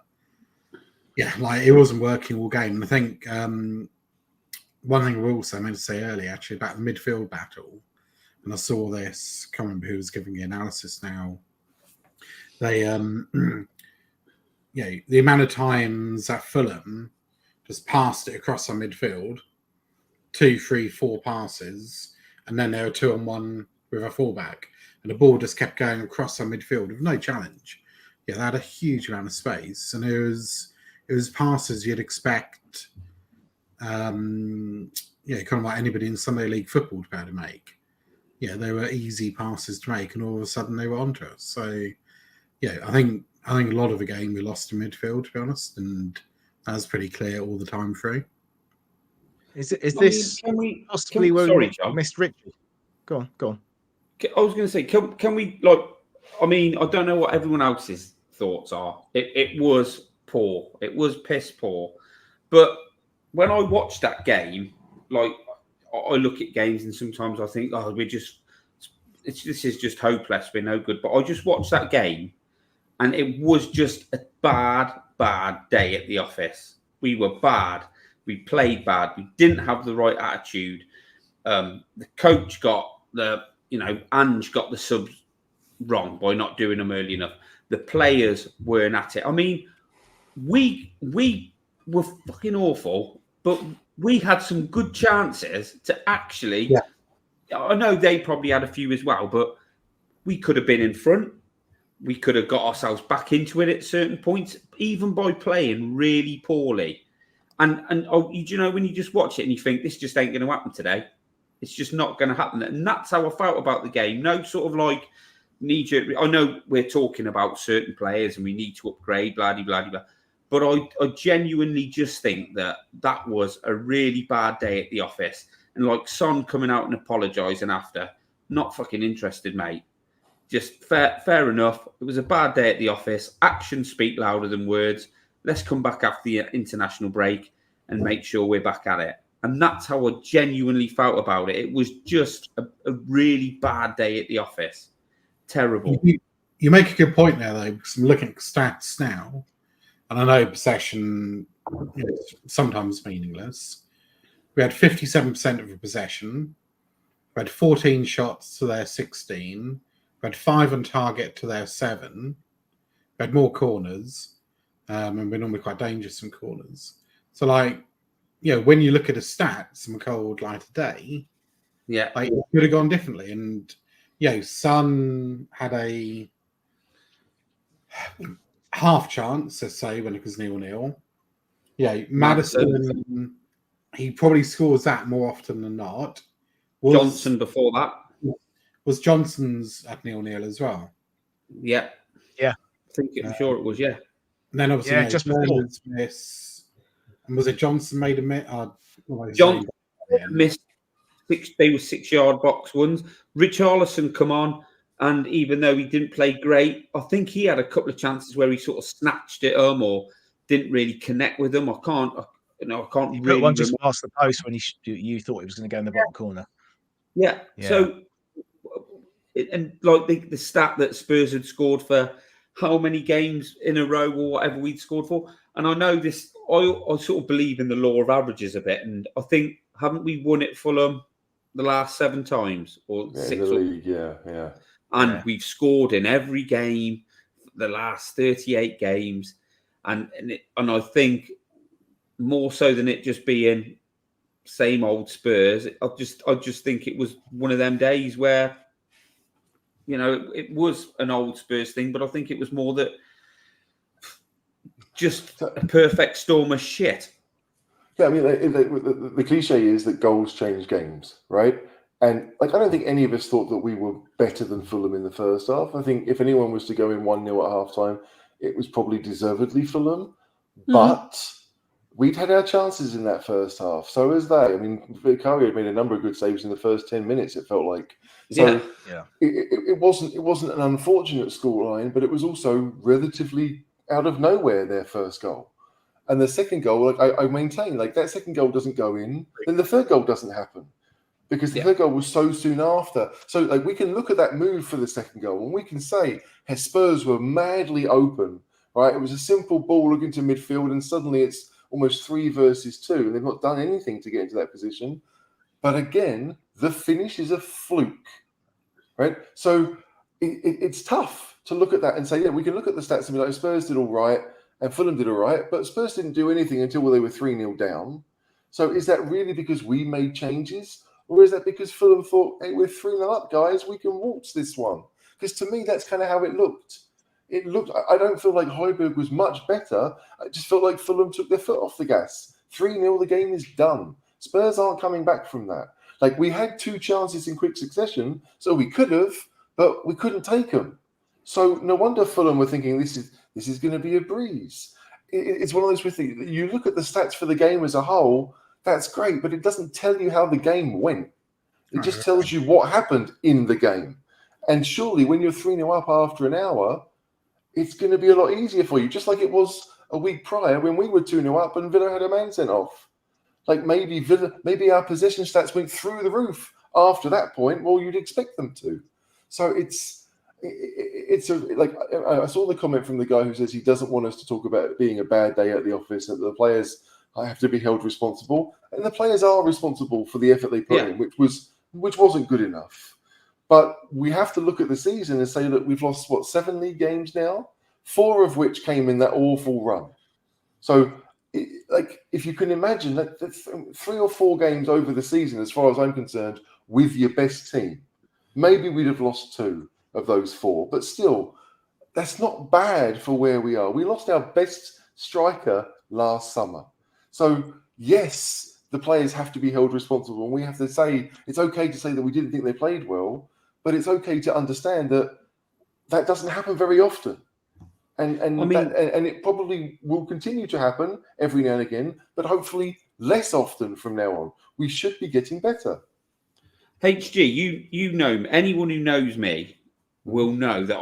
it wasn't working all game. And I think one thing we also meant to say earlier, actually, about the midfield battle, and I saw this, I can't remember who was giving the analysis now. They, the amount of times that Fulham just passed it across our midfield, 2, 3, 4 passes, and then they were 2-on-1 with a fullback, and the ball just kept going across our midfield with no challenge. They had a huge amount of space, and it was passes you'd expect, kind of like anybody in Sunday League football to be able to make. They were easy passes to make, and all of a sudden they were onto us. So, I think a lot of the game we lost in midfield, to be honest, and that was pretty clear all the time through. Is this possibly where we missed Richard? Go on. I was going to say, can we, like, I mean, I don't know what everyone else's thoughts are. It was poor. It was piss poor. But when I watched that game, like, I look at games and sometimes I think, this is just hopeless. We're no good. But I just watched that game, and it was just a bad day at the office. We were bad. We played bad. We didn't have the right attitude. The coach got Ange got the subs wrong by not doing them early enough. The players weren't at it. I mean, we were fucking awful, but we had some good chances to actually. Yeah. I know they probably had a few as well, but we could have been in front. We could have got ourselves back into it at certain points, even by playing really poorly. And when you just watch it and you think, this just ain't going to happen today. It's just not going to happen. And that's how I felt about the game. No sort of like knee-jerk. I know we're talking about certain players and we need to upgrade, blah, blah, blah, blah. But I genuinely just think that was a really bad day at the office. And like Son coming out and apologising after, not fucking interested, mate. Just fair enough. It was a bad day at the office. Actions speak louder than words. Let's come back after the international break and make sure we're back at it. And that's how I genuinely felt about it. It was just a really bad day at the office. Terrible. You make a good point there, though, because I'm looking at stats now, and I know possession is sometimes meaningless. We had 57% of the possession. We had 14 shots to their 16. We had 5 on target to their 7. We had more corners. And we're normally quite dangerous in corners. So, like, when you look at the stats on a cold light of day, it could have gone differently. And, Son had a half chance, let's say, when it was 0-0. Maddison, he probably scores that more often than not. Johnson before that. Was Johnson's at 0-0 as well? Yeah. Yeah. I'm sure it was, yeah. And then obviously, just before. And was it Johnson made a miss? Johnson missed 6-yard box ones. Richarlison come on, and even though he didn't play great, I think he had a couple of chances where he sort of snatched it or didn't really connect with them. I can't He really. put one just past the post when you thought it was going to go in the bottom corner. Yeah. So, and like the stat that Spurs had scored for how many games in a row or whatever we'd scored for, and I know this. I sort of believe in the law of averages a bit, and I think haven't we won it Fulham the last 7 times or 6? In the league, yeah. And we've scored in every game the last 38 games, and I think more so than it just being same old Spurs. I just think it was one of them days where it was an old Spurs thing, but I think it was more that just a perfect storm of shit. Yeah, I mean, the cliche is that goals change games, right? And I don't think any of us thought that we were better than Fulham in the first half. I think if anyone was to go in 1-0 at half time, it was probably deservedly Fulham. Mm-hmm. But we'd had our chances in that first half. So as they. I mean, Vicario had made a number of good saves in the first 10 minutes, it felt like. So it wasn't an unfortunate scoreline, but it was also relatively out of nowhere, their first goal. And the second goal, I maintain, that second goal doesn't go in, then the third goal doesn't happen. Because the third goal was so soon after. So we can look at that move for the second goal and we can say Spurs were madly open, right? It was a simple ball looking to midfield and suddenly it's almost 3 versus 2 and they've not done anything to get into that position. But again, the finish is a fluke, right? So it's tough to look at that and say, we can look at the stats and be like, Spurs did all right and Fulham did all right, but Spurs didn't do anything until they were 3-0 down. So is that really because we made changes? Or is that because Fulham thought, hey, we're 3-0 up, guys, we can waltz this one? Because to me, that's kind of how it looked. I don't feel like Højbjerg was much better. I just felt like Fulham took their foot off the gas. 3-0, the game is done. Spurs aren't coming back from that. We had 2 chances in quick succession, so we could have, but we couldn't take them. So no wonder Fulham were thinking this is going to be a breeze. It's one of those things. You look at the stats for the game as a whole, that's great, but it doesn't tell you how the game went. It just tells you what happened in the game. And surely when you're 3-0 up after an hour, it's going to be a lot easier for you, just like it was a week prior when we were 2-0 up and Villa had a man sent off. Maybe our possession stats went through the roof after that point. Well, you'd expect them to. So I saw the comment from the guy who says he doesn't want us to talk about it being a bad day at the office, that the players have to be held responsible, and the players are responsible for the effort they put in, which wasn't good enough. But we have to look at the season and say that we've lost 7 league games now, 4 of which came in that awful run. So, if you can imagine that 3 or 4 games over the season, as far as I'm concerned, with your best team, maybe we'd have lost 2 of those 4, but still, that's not bad for where we are. We lost our best striker last summer. So, yes, the players have to be held responsible. And we have to say, it's okay to say that we didn't think they played well, but it's okay to understand that that doesn't happen very often. And it probably will continue to happen every now and again, but hopefully less often from now on. We should be getting better. HG, you know, anyone who knows me will know that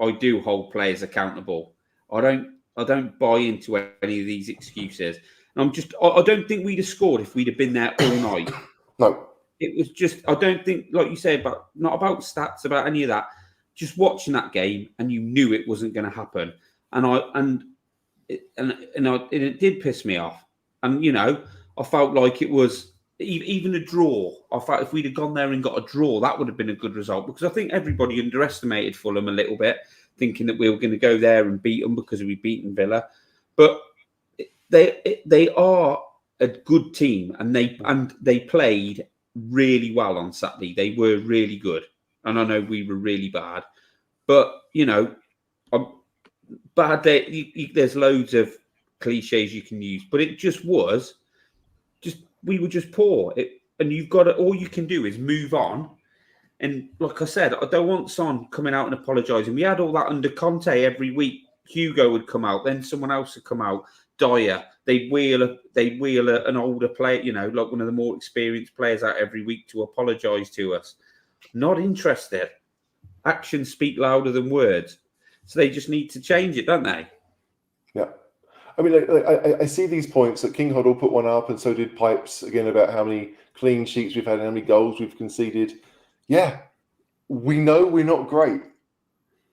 I do hold players accountable. I don't buy into any of these excuses. And I don't think we'd have scored if we'd have been there all night. No. It was just, I don't think, like you say, not about stats, about any of that. Just watching that game, and you knew it wasn't going to happen. And it did piss me off. And, I felt like it even a draw. I thought if we'd have gone there and got a draw, that would have been a good result, because I think everybody underestimated Fulham a little bit, thinking that we were going to go there and beat them because we'd beaten Villa. But they are a good team, and they played really well on Saturday. They were really good, and I know we were really bad. But bad day. There's loads of cliches you can use, but it just was. We were just poor, and you've got to, all you can do is move on. And like I said, I don't want Son coming out and apologising. We had all that under Conte every week. Hugo would come out, then someone else would come out. Dyer, they'd wheel an older player, like one of the more experienced players out every week to apologise to us. Not interested. Actions speak louder than words, so they just need to change it, don't they? Yeah. I mean, I see these points that King Hoddle put one up, and so did Pipes again, about how many clean sheets we've had and how many goals we've conceded. Yeah, we know we're not great.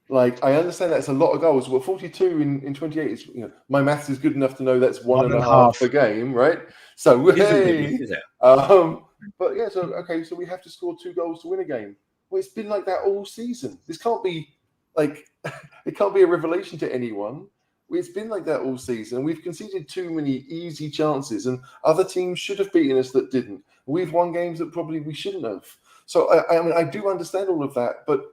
Like, I understand that's a lot of goals. Well, 42 in 28 is, my maths is good enough to know that's one and a half per game, right? So, hey. But yeah, so we have to score 2 goals to win a game. Well, it's been like that all season. This can't be it can't be a revelation to anyone. It's been like that all season. We've conceded too many easy chances, and other teams should have beaten us that didn't. We've won games that probably we shouldn't have. So I mean, I do understand all of that, but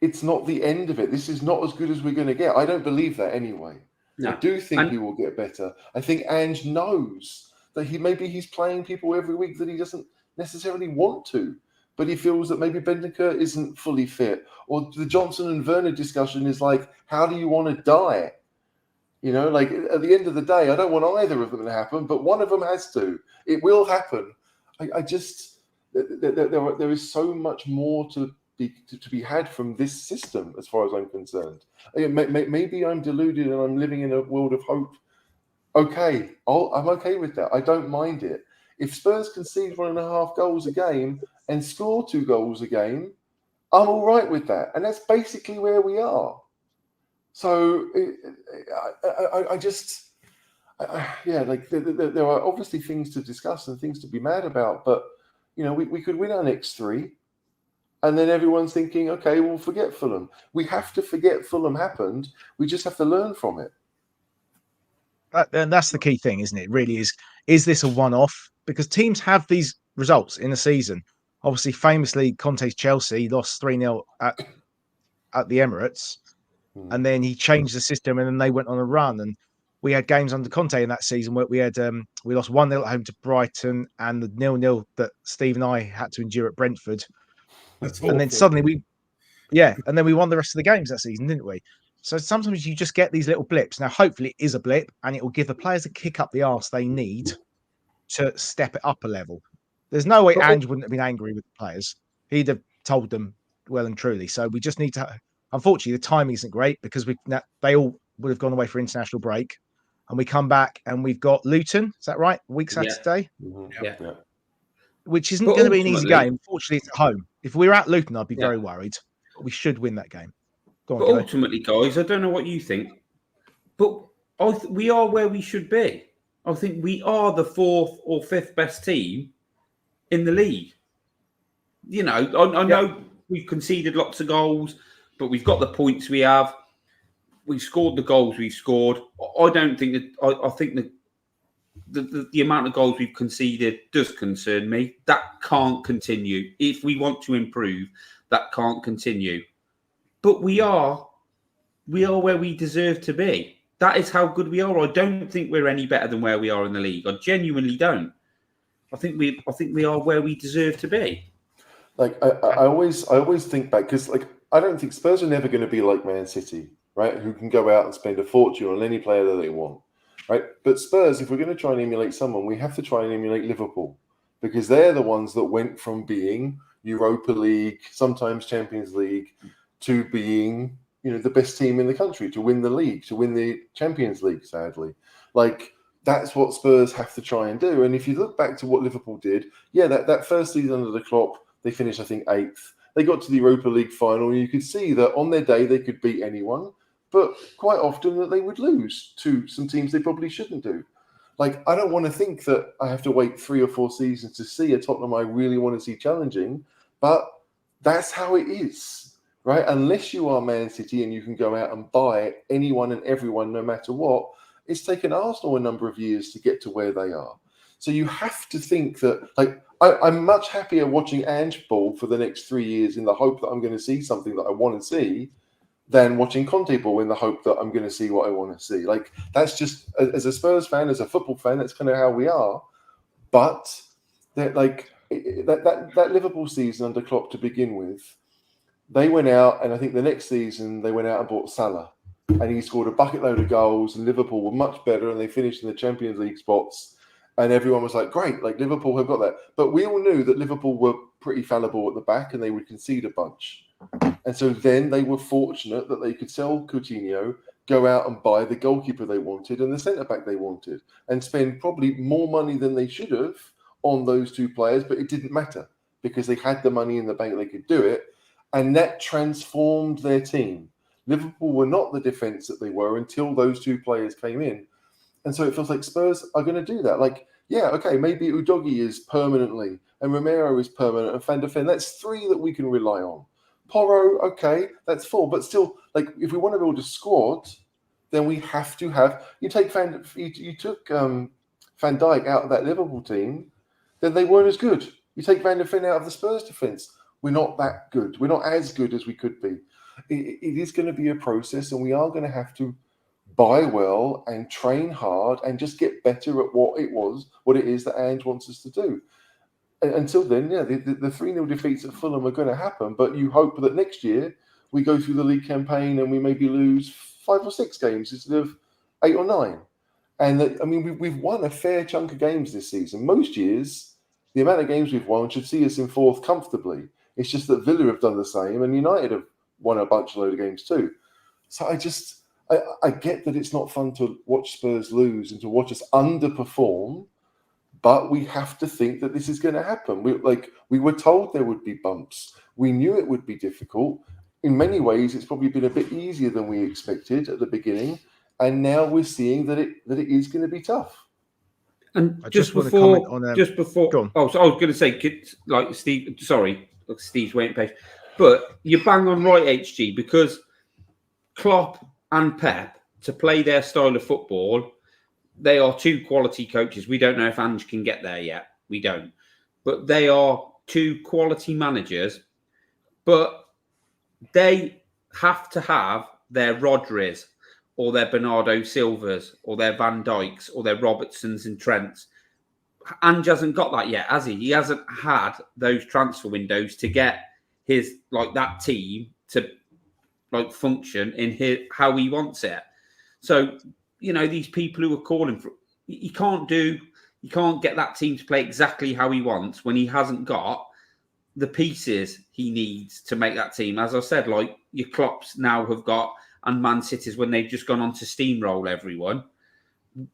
it's not the end of it. This is not as good as we're going to get. I don't believe that anyway. No. I do think we will get better. I think Ange knows that he's playing people every week that he doesn't necessarily want to, but he feels that maybe Bentancur isn't fully fit, or the Johnson and Werner discussion is like, how do you want to die? At the end of the day, I don't want either of them to happen, but one of them has to. It will happen. There is so much more to be had from this system, as far as I'm concerned. Maybe I'm deluded and I'm living in a world of hope. Okay, I'm okay with that. I don't mind it. If Spurs concede 1.5 goals a game and score 2 goals a game, I'm all right with that. And that's basically where we are. So there are obviously things to discuss and things to be mad about, but we could win our next 3, and then everyone's thinking, okay, well, forget Fulham. We have to forget Fulham happened. We just have to learn from it. And that's the key thing, isn't it? It really is. Is this a one-off? Because teams have these results in a season. Obviously, famously, Conte's Chelsea lost 3-0 at the Emirates, and then he changed the system, and then they went on a run. And we had games under Conte in that season where we lost 1-0 at home to Brighton, and the 0-0 that Steve and I had to endure at Brentford. And then suddenly we won the rest of the games that season, didn't we? So sometimes you just get these little blips. Now, hopefully it is a blip, and it will give the players a kick up the arse they need to step it up a level. There's no way Ange wouldn't have been angry with the players. He'd have told them well and truly. So we just need to. Unfortunately, the timing isn't great, because they all would have gone away for international break, and we come back and we've got Luton. Is that right? Saturday. Yeah. Which isn't going to be an easy game. Fortunately, it's at home. If we were at Luton, I'd be very worried. But we should win that game. But ultimately, guys, I don't know what you think, but we are where we should be. I think we are the 4th or 5th best team in the league. I know we've conceded lots of goals, but we've got the points we have. We've scored the goals we've scored. I don't think that. I think that the amount of goals we've conceded does concern me. That can't continue. If we want to improve, that can't continue. But we are where we deserve to be. That is how good we are. I don't think we're any better than where we are in the league. I genuinely don't. I think we are where we deserve to be. I always think back, because I don't think Spurs are never going to be like Man City, right? Who can go out and spend a fortune on any player that they want, right? But Spurs, if we're going to try and emulate someone, we have to try and emulate Liverpool, because they're the ones that went from being Europa League, sometimes Champions League, to being, the best team in the country, to win the league, to win the Champions League, sadly. That's what Spurs have to try and do. And if you look back to what Liverpool did, that first season under the Klopp, they finished, I think, 8th. They got to the Europa League final, and you could see that on their day they could beat anyone, but quite often that they would lose to some teams they probably shouldn't do. Like, I don't want to think that I have to wait 3 or 4 seasons to see a Tottenham I really want to see challenging, but that's how it is, right? Unless you are Man City and you can go out and buy anyone and everyone no matter what, it's taken Arsenal a number of years to get to where they are. So you have to think that, like, I'm much happier watching Ange ball for the next 3 years in the hope that I'm going to see something that I want to see than watching Conte ball in the hope that I'm going to see what I want to see. Like, that's just, as a Spurs fan, as a football fan, that's kind of how we are. But like that Liverpool season under Klopp to begin with, they went out, and I think the next season they went out and bought Salah, and he scored a bucket load of goals, and Liverpool were much better, and they finished in the Champions League spots, and everyone was like, great, like Liverpool have got that. But we all knew that Liverpool were pretty fallible at the back, and they would concede a bunch. And so then they were fortunate that they could sell Coutinho, go out and buy the goalkeeper they wanted and the centre-back they wanted, and spend probably more money than they should have on those 2 players, but it didn't matter because they had the money in the bank, they could do it, and that transformed their team. Liverpool were not the defence that they were until those 2 players came in. And so it feels like Spurs are going to do that. Like, yeah, okay, maybe Udogie is permanently, and Romero is permanent, and Van der Ven, that's 3 that we can rely on. Porro, okay, that's 4, but still, like, if we want to build a squad, then we have to have. You took Van Dijk out of that Liverpool team, then they weren't as good. You take Van der Ven out of the Spurs defence, we're not that good. We're not as good as we could be. It is going to be a process, and we are going to have to buy well and train hard and just get better at what it is that Ange wants us to do. Until then, yeah, the 3-0 defeats at Fulham are going to happen, but you hope that next year we go through the league campaign and we maybe lose 5 or 6 games instead of 8 or 9. And I mean, we've won a fair chunk of games this season. Most years, the amount of games we've won should see us in 4th comfortably. It's just that Villa have done the same, and United have won a load of games too. So I get that it's not fun to watch Spurs lose and to watch us underperform. But we have to think that this is going to happen. We were told there would be bumps. We knew it would be difficult. In many ways, it's probably been a bit easier than we expected at the beginning. And now we're seeing that it is going to be tough. And I just want to before, comment on, so I was going to say, like Steve, sorry, Steve's waiting page, but you bang on right, HG, because Klopp and Pep, to play their style of football, they are 2 quality coaches. We don't know if Ange can get there yet. We don't. But they are 2 quality managers. But they have to have their Rodris or their Bernardo Silvas or their Van Dijks or their Robertsons and Trents. Ange hasn't got that yet, has he? He hasn't had those transfer windows to get his, like, that team to, like, function in how he wants it. So, you know, these people who are calling for, he can't get that team to play exactly how he wants when he hasn't got the pieces he needs to make that team. As I said, like, your Klopps now have got, and Man City's when they've just gone on to steamroll everyone.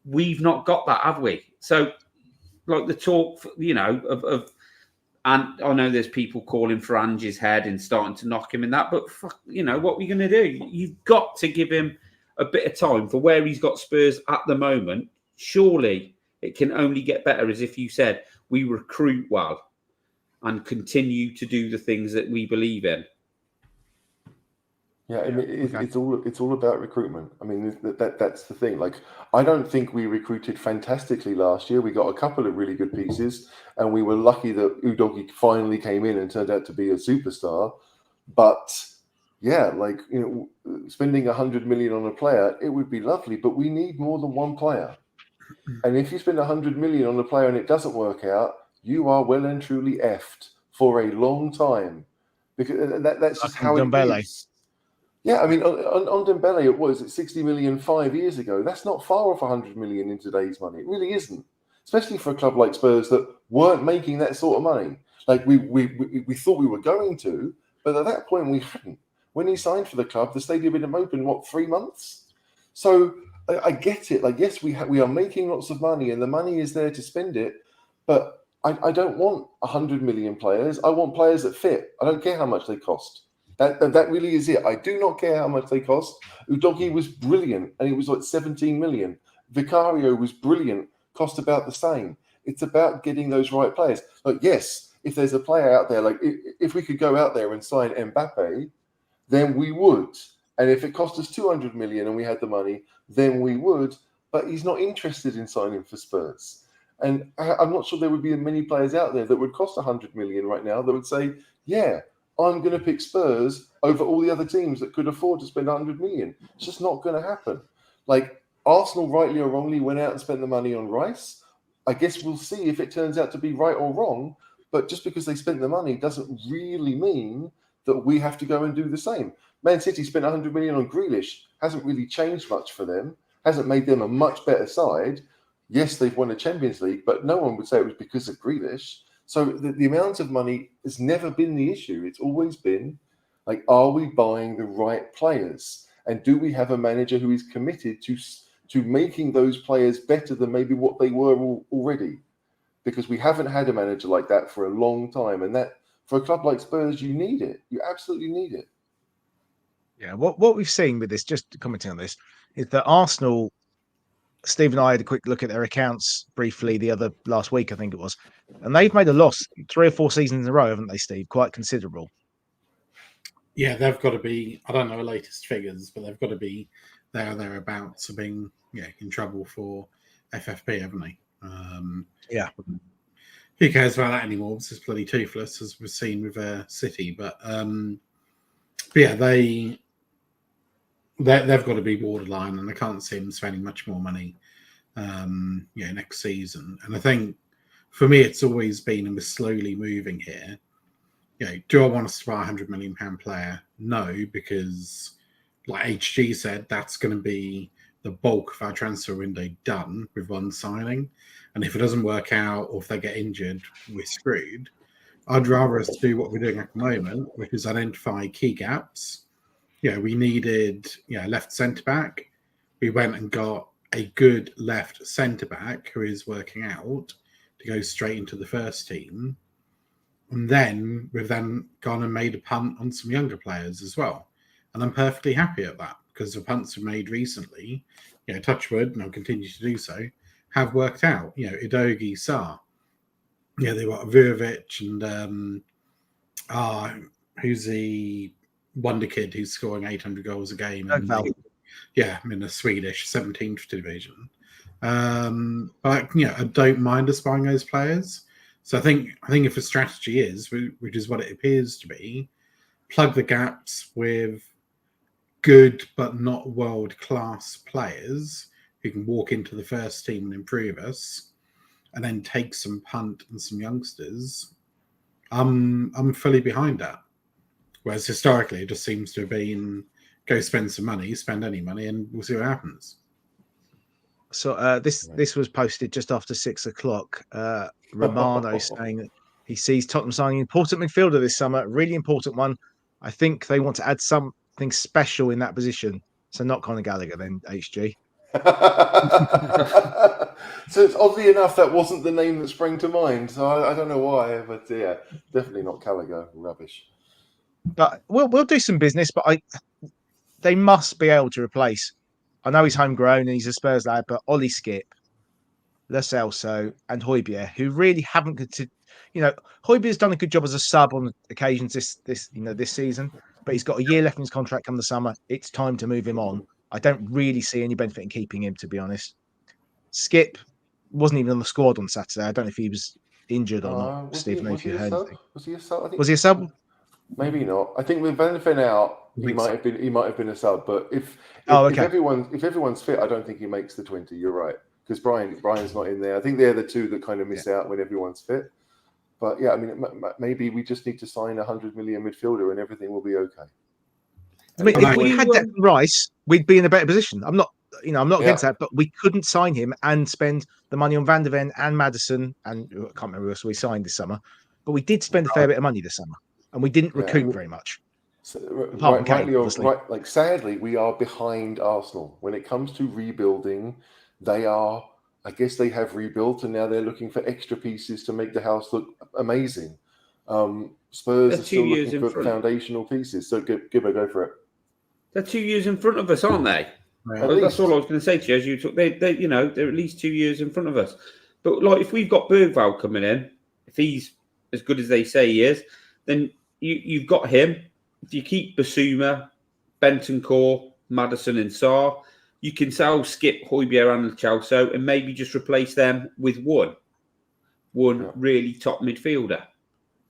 We've not got that, have we? So, like, the talk, you know, of and I know there's people calling for Ange's head and starting to knock him in that, but fuck, you know, what are we going to do? You've got to give him a bit of time for where he's got Spurs at the moment. Surely it can only get better, as if you said, we recruit well and continue to do the things that we believe in. Yeah, I mean, it's all about recruitment. I mean, that's the thing. Like, I don't think we recruited fantastically last year. We got a couple of really good pieces, and we were lucky that Udogie finally came in and turned out to be a superstar. But yeah, like, you know, spending 100 million on a player, it would be lovely, but we need more than one player. And if you spend 100 million on a player and it doesn't work out, you are well and truly effed for a long time, because that's just how it is. Yeah, I mean, on Dembele, it was at 60 million 5 years ago. That's not far off 100 million in today's money. It really isn't, especially for a club like Spurs that weren't making that sort of money. Like, we thought we were going to, but at that point we hadn't. When he signed for the club, the stadium had been open, 3 months? So I get it. Like, yes, we are making lots of money, and the money is there to spend it, but I don't want 100 million players. I want players that fit. I don't care how much they cost. That really is it. I do not care how much they cost. Udogie was brilliant, and it was like 17 million. Vicario was brilliant, cost about the same. It's about getting those right players. Like, yes, if there's a player out there, like if we could go out there and sign Mbappe, then we would. And if it cost us 200 million and we had the money, then we would. But he's not interested in signing for Spurs. And I'm not sure there would be many players out there that would cost 100 million right now that would say, yeah, I'm going to pick Spurs over all the other teams that could afford to spend 100 million. It's just not going to happen. Like, Arsenal, rightly or wrongly, went out and spent the money on Rice. I guess we'll see if it turns out to be right or wrong. But just because they spent the money doesn't really mean that we have to go and do the same. Man City spent 100 million on Grealish. Hasn't really changed much for them. Hasn't made them a much better side. Yes, they've won a Champions League, but no one would say it was because of Grealish. So the amount of money has never been the issue. It's always been, like, are we buying the right players? And do we have a manager who is committed to making those players better than maybe what they were already? Because we haven't had a manager like that for a long time. And that, for a club like Spurs, you need it. You absolutely need it. Yeah, what we've seen with this, just commenting on this, is that Arsenal, Steve and I had a quick look at their accounts briefly last week, I think it was, and they've made a loss 3 or 4 seasons in a row, haven't they, Steve? Quite considerable. Yeah, they've got to be, I don't know the latest figures, but they've got to be thereabouts of being in trouble for FFP, haven't they? Yeah. Who cares about that anymore? It's just bloody toothless, as we've seen with City. But yeah, they've got to be borderline, and I can't see them spending much more money next season. And I think for me, it's always been, and we're slowly moving here. Do I want to buy a £100 million player? No, because like HG said, that's going to be the bulk of our transfer window done with one signing. And if it doesn't work out, or if they get injured, we're screwed. I'd rather us do what we're doing at the moment, which is identify key gaps. We needed left centre back. We went and got a good left centre back who is working out to go straight into the first team. And then we've then gone and made a punt on some younger players as well. And I'm perfectly happy at that, because the punts we've made recently, touch wood, and I'll continue to do so, have worked out. Udogie, Sarr. They got Vujovic and who's the wonder kid who's scoring 800 goals a game in the Swedish 17th division. But I don't mind us buying those players. So I think if the strategy is, which is what it appears to be, plug the gaps with good but not world-class players who can walk into the first team and improve us, and then take some punt and some youngsters, I'm fully behind that. Whereas historically, it just seems to have been go spend some money, spend any money, and we'll see what happens. So this was posted just after 6 o'clock. Romano saying that he sees Tottenham signing an important midfielder this summer, a really important one. I think they want to add something special in that position. So not Conor Gallagher then, HG. So it's oddly enough that wasn't the name that sprang to mind. So I don't know why, but yeah, definitely not Gallagher. Rubbish. But we'll do some business. But they must be able to replace. I know he's homegrown and he's a Spurs lad, but Ollie Skip, Lo Celso, and Højbjerg, who really haven't considered. Højbjerg's done a good job as a sub on occasions this season, but he's got a year left in his contract come the summer. It's time to move him on. I don't really see any benefit in keeping him, to be honest. Skip wasn't even on the squad on Saturday. I don't know if he was injured or not. Stephen, if you heard anything. Was he a sub? Was he a sub? Maybe not. I think with Van Ven out, he might have been a sub. But if everyone's fit, I don't think he makes the 20. You're right, because Brian's not in there. I think they're the two that kind of miss out when everyone's fit. But yeah, I mean, maybe we just need to sign a 100 million midfielder and everything will be okay. I mean, if we had Declan Rice, we'd be in a better position. I'm not against that, but we couldn't sign him and spend the money on Van der Ven and Maddison, and I can't remember who else we signed this summer. But we did spend a fair bit of money this summer, and we didn't recoup very much. So, sadly, we are behind Arsenal when it comes to rebuilding. I guess they have rebuilt, and now they're looking for extra pieces to make the house look amazing. Spurs are still looking for foundational pieces. So, Gibbo, go for it. They're 2 years in front of us, aren't they? Well, that's all I was going to say to you. As you talk, they're at least 2 years in front of us. But like, if we've got Bergvall coming in, if he's as good as they say he is, then you've got him. If you keep Bissouma, Bentancur, Maddison, and Sarr, you can sell Skip, Højbjerg, and Chelsea, and maybe just replace them with one really top midfielder.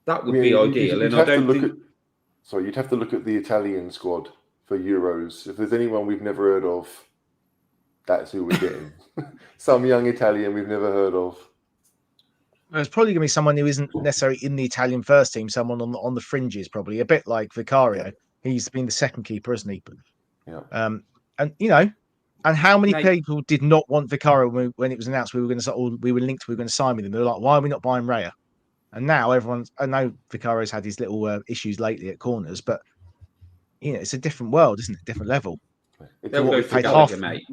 That would be ideal. You'd have to look at the Italian squad for Euros. If there's anyone we've never heard of, that's who we're getting. Some young Italian we've never heard of. There's probably going to be someone who isn't necessarily in the Italian first team, someone on the fringes, probably a bit like Vicario. He's been the second keeper, isn't he? Yeah. And how many people did not want Vicario when it was announced we were linked, we were going to sign with him? They were like, why are we not buying Raya? And now I know Vicario's had his little issues lately at corners, but it's a different world, isn't it? Different level. They'll go for Gallagher, mate.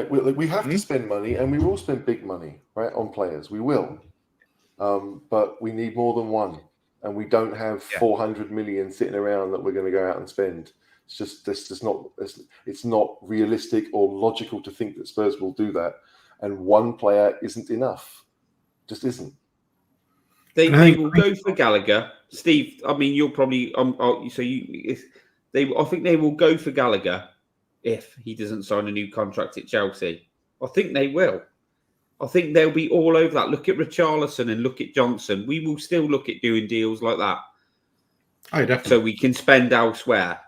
We have to spend money, and we will spend big money, right, on players. We will. But we need more than one, and we don't have 400 million sitting around that we're going to go out and spend. It's not realistic or logical to think that Spurs will do that, and one player isn't enough. Just isn't. They will go for Gallagher, Steve. I mean, you'll probably I think they will go for Gallagher if he doesn't sign a new contract at Chelsea. I think they will. I think they'll be all over that. Look at Richarlison and look at Johnson. We will still look at doing deals like that. Oh, definitely. So we can spend elsewhere.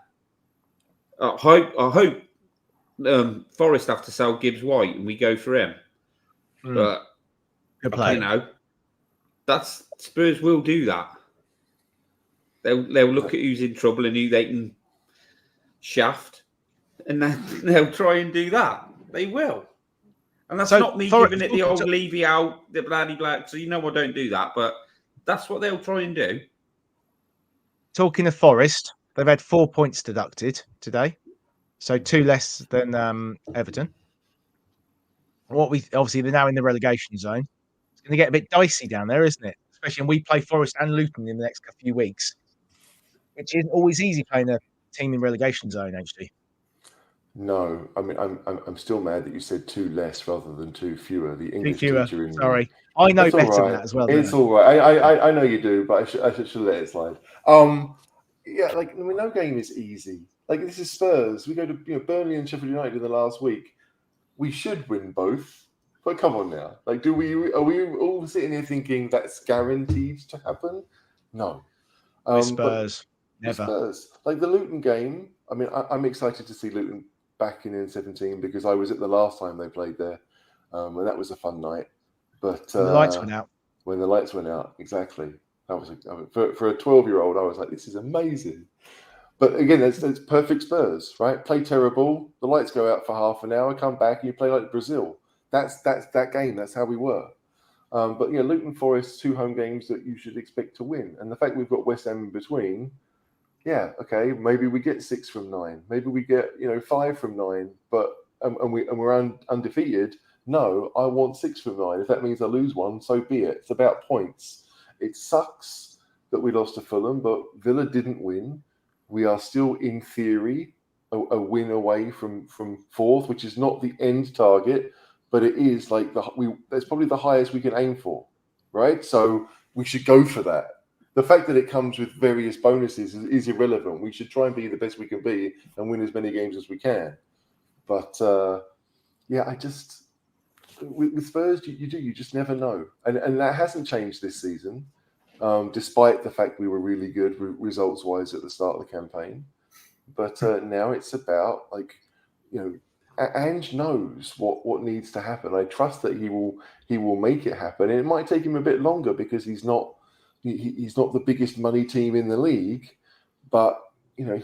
I hope Forest have to sell Gibbs White and we go for him. But that's Spurs will do that. They'll look at who's in trouble and who they can shaft, and then they'll try and do that. They will. And that's not me giving it the old Levy out, the bloody black. So I don't do that, but that's what they'll try and do. Talking of Forest, they've had 4 points deducted today, so 2 less than Everton. Obviously they're now in the relegation zone. It's going to get a bit dicey down there, isn't it? Especially when we play Forest and Luton in the next few weeks, which isn't always easy playing a team in relegation zone, actually. No, I mean, I'm still mad that you said 2 less rather than 2 fewer. The English fewer. teacher in Sorry, I know better than that as well. It's all right. I know you do, but I should let it slide. No game is easy. This is Spurs. We go to Burnley and Sheffield United in the last week. We should win both. But come on now. Are we all sitting here thinking that's guaranteed to happen? No. Spurs. Never. Spurs. The Luton game, I mean, I'm excited to see Luton back in 17 because I was at the last time they played there. And that was a fun night. But when the lights went out. When the lights went out, exactly. That was for a 12-year-old, I was like, this is amazing. But again, it's perfect Spurs, right? Play terrible, the lights go out for half an hour, come back, and you play like Brazil. That's that game. That's how we were. But Luton Forest, 2 home games that you should expect to win. And the fact we've got West Ham in between, okay, maybe we get 6 from 9. Maybe we get 5 from 9. But we're undefeated. No, I want 6 from 9. If that means I lose one, so be it. It's about points. It sucks that we lost to Fulham, but Villa didn't win. We are still, in theory, a win away from 4th, which is not the end target, but it is that's probably the highest we can aim for, right? So we should go for that. The fact that it comes with various bonuses is irrelevant. We should try and be the best we can be and win as many games as we can. But with Spurs, you just never know, and that hasn't changed this season, despite the fact we were really good results-wise at the start of the campaign. But now it's about Ange knows what needs to happen. I trust that he will make it happen, and it might take him a bit longer because he's not the biggest money team in the league, but I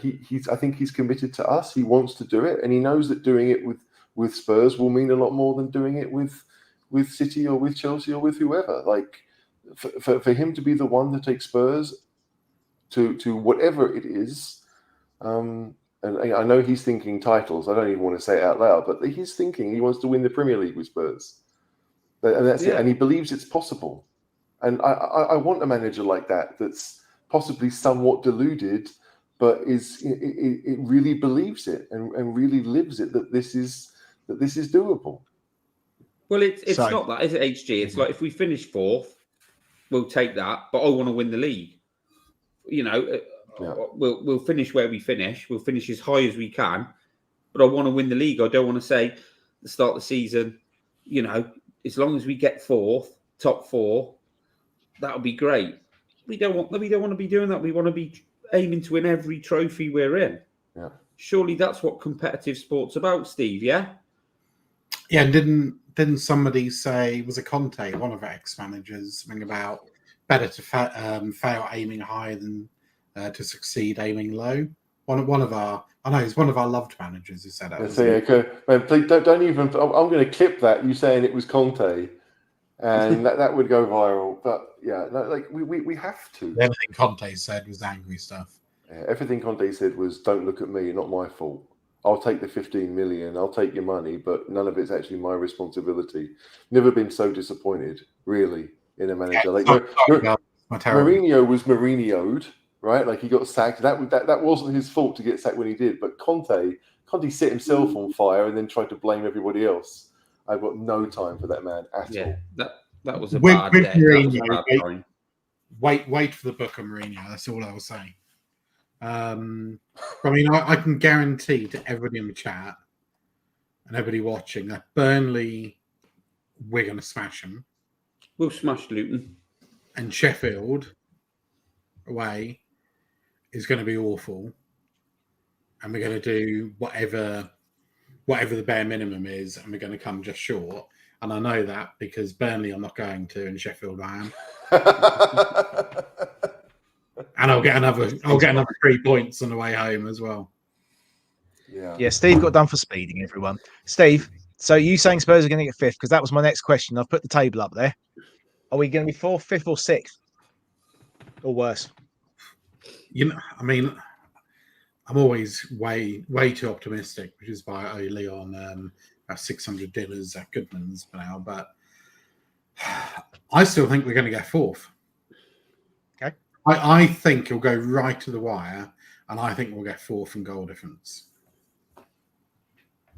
think he's committed to us. He wants to do it, and he knows that doing it with Spurs will mean a lot more than doing it with City or with Chelsea or with whoever. For him to be the one to take Spurs to whatever it is, and I know he's thinking titles. I don't even want to say it out loud, but he's thinking he wants to win the Premier League with Spurs, and that's it. And he believes it's possible. And I want a manager like that that's possibly somewhat deluded, but it really believes it and really lives it that this is doable. Well, it's not that, is it, HG? It's like if we finish fourth, we'll take that, but I want to win the league. You know, we'll finish where we finish. We'll finish as high as we can, but I want to win the league. I don't want to say at the start of the season, you know, as long as we get fourth, top four, that'll be great. We don't want to be doing that. We want to be aiming to win every trophy we're in. Yeah. Surely that's what competitive sport's about, Steve. Yeah. Yeah. And didn't somebody say, was it Conte, one of our ex-managers, something about better to fail aiming high than to succeed aiming low? One of our, I know he's one of our loved managers who said that. Man, please don't even. I'm going to clip that. You saying it was Conte, and that would go viral. But yeah, like we have to. Everything Conte said was angry stuff. Yeah, everything Conte said was, "Don't look at me. Not my fault. I'll take the 15 million. I'll take your money, but none of it's actually my responsibility." Never been so disappointed, really, in a manager. Mourinho was Mourinho'd, right? Like he got sacked. That wasn't his fault to get sacked when he did. But Conte set himself on fire and then tried to blame everybody else. I've got no time for that man at all. That was a bad day. Mourinho, wait for the book of Mourinho. That's all I will say. I mean, I can guarantee to everybody in the chat and everybody watching that Burnley, we're going to smash them. We'll smash Luton. And Sheffield away is going to be awful. And we're going to do whatever the bare minimum is, and we're going to come just short. And I know that because Burnley I'm not going to, and Sheffield I am. And I'll get another 3 points on the way home as well. Yeah, Steve got done for speeding, everyone. Steve, so you saying Spurs are going to get fifth? Because that was my next question. I've put the table up there. Are we going to be fourth, fifth, or sixth? Or worse? You know, I mean, I'm always way too optimistic, which is why I only on 600 dinners at Goodman's now. But I still think we're going to get fourth. Okay. I think it'll go right to the wire, and I think we'll get fourth in goal difference.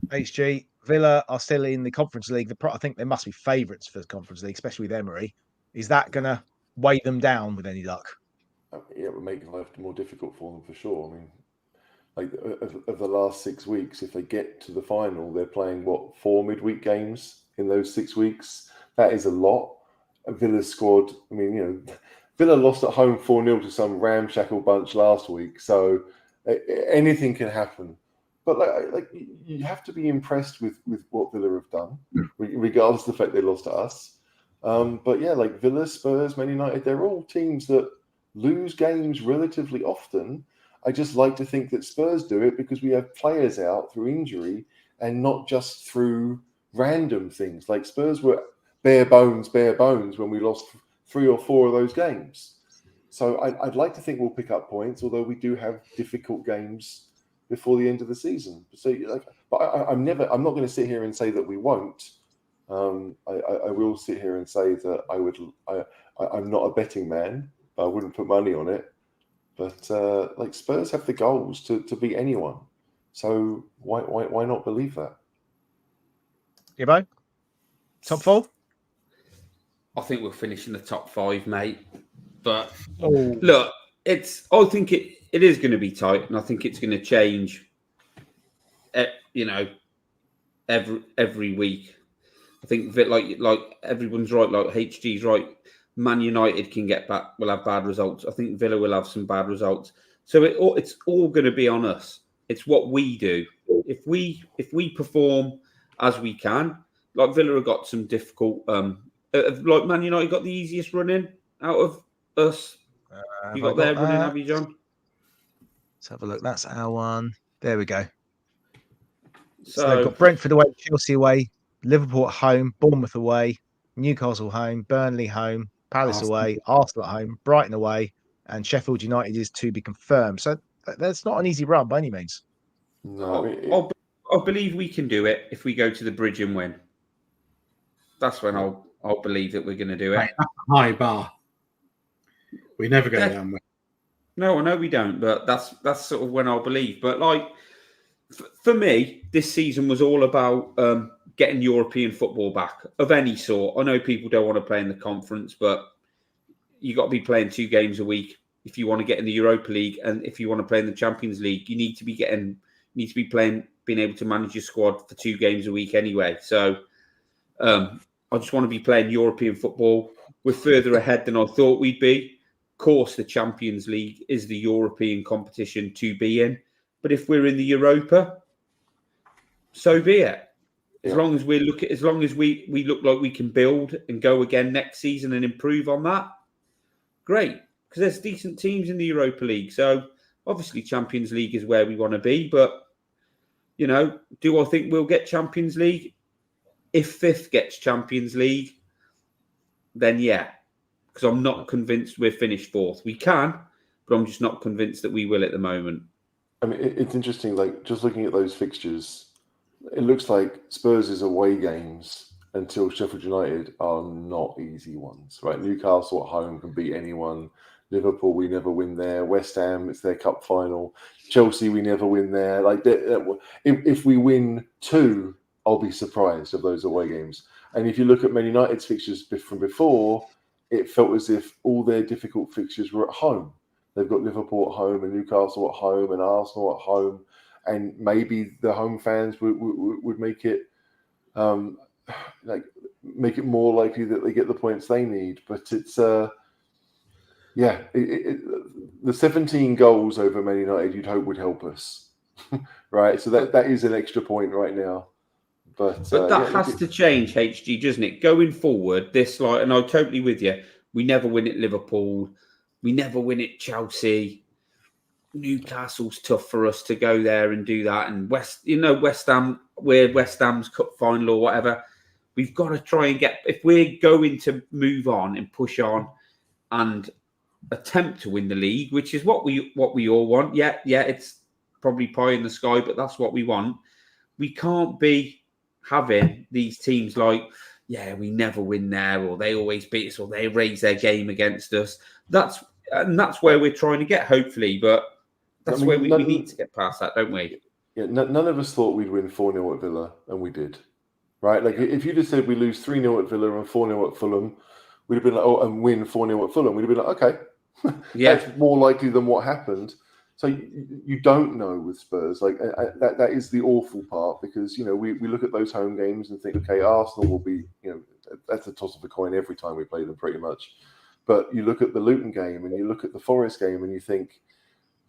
HG, Villa are still in the Conference League. I think they must be favourites for the Conference League, especially with Emery. Is that going to weigh them down with any luck? Yeah, it would make life more difficult for them for sure. I mean, like of the last 6 weeks, if they get to the final, they're playing 4 midweek games in those 6 weeks. That is a lot. Villa's squad, I mean, you know, Villa lost at home 4-0 to some ramshackle bunch last week, so anything can happen. But like you have to be impressed with what Villa have done, regardless of the fact they lost to us. But yeah, like Villa, Spurs, Man United, they're all teams that lose games relatively often. I just like to think that Spurs do it because we have players out through injury and not just through random things. Like Spurs were bare bones when we lost 3 or 4 of those games. So I'd like to think we'll pick up points, although we do have difficult games before the end of the season. So, but I'm not going to sit here and say that we won't. I will sit here and say that I'm not a betting man. I wouldn't put money on it. But like Spurs have the goals to beat anyone. So why not believe that? Gibbo? Top 4? I think we'll finish in the top 5, mate. But look, I think it is going to be tight, and I think it's going to change. You know, every week. I think that like everyone's right, like HG's right. Man United will have bad results. I think Villa will have some bad results. So it's all going to be on us. It's what we do. If we perform as we can, like Villa have got some difficult. Like Man United got the easiest run in out of us. You got their run in, have you, John? Let's have a look. That's our one. There we go. So they've got Brentford away, Chelsea away, Liverpool at home, Bournemouth away, Newcastle home, Burnley home, Palace away, Arsenal at home, Brighton away, and Sheffield United is to be confirmed. So that's not an easy run by any means. No, I believe we can do it if we go to the bridge and win. That's when I'll believe that we're going to do it. Right, that's a high bar. We never go down there. No, I know we don't, but that's sort of when I'll believe. But like for me, this season was all about getting European football back of any sort. I know people don't want to play in the conference, but you got to be playing 2 games a week if you want to get in the Europa League, and if you want to play in the Champions League, you need to be playing, being able to manage your squad for 2 games a week anyway. So I just want to be playing European football. We're further ahead than I thought we'd be. Of course, the Champions League is the European competition to be in, but if we're in the Europa, so be it. As long as we look like we can build and go again next season and improve on that, great. Because there's decent teams in the Europa League. So obviously Champions League is where we want to be. But, do I think we'll get Champions League? If 5th gets Champions League, then yeah. Because I'm not convinced we're finished 4th. We can, but I'm just not convinced that we will at the moment. I mean, it's interesting, like, just looking at those fixtures, it looks like Spurs' away games until Sheffield United are not easy ones, right? Newcastle at home can beat anyone. Liverpool, we never win there. West Ham, it's their cup final. Chelsea, we never win there. Like, if we win 2, I'll be surprised of those away games. And if you look at Man United's fixtures from before, it felt as if all their difficult fixtures were at home. They've got Liverpool at home and Newcastle at home and Arsenal at home. And maybe the home fans would make it make it more likely that they get the points they need. But it's the 17 goals over Man United you'd hope would help us, right? So that is an extra point right now. But that has to change, HG, doesn't it? Going forward, and I'm totally with you. We never win at Liverpool. We never win at Chelsea. Newcastle's tough for us to go there and do that. And West Ham, we're West Ham's cup final or whatever. We've got to try and if we're going to move on and push on and attempt to win the league, which is what we all want. Yeah, it's probably pie in the sky, but that's what we want. We can't be having these teams like, we never win there, or they always beat us, or they raise their game against us. That's where we're trying to get, hopefully, but that's where we need to get past that, don't we? Yeah, none of us thought we'd win 4-0 at Villa, and we did. Right? Like, if you just said we lose 3-0 at Villa and 4-0 at Fulham, we'd have been like, and win 4-0 at Fulham, we'd have been like, okay, that's more likely than what happened. So you don't know with Spurs. Like, that is the awful part, because, we look at those home games and think, okay, Arsenal will be, that's a toss of a coin every time we play them pretty much. But you look at the Luton game and you look at the Forest game and you think,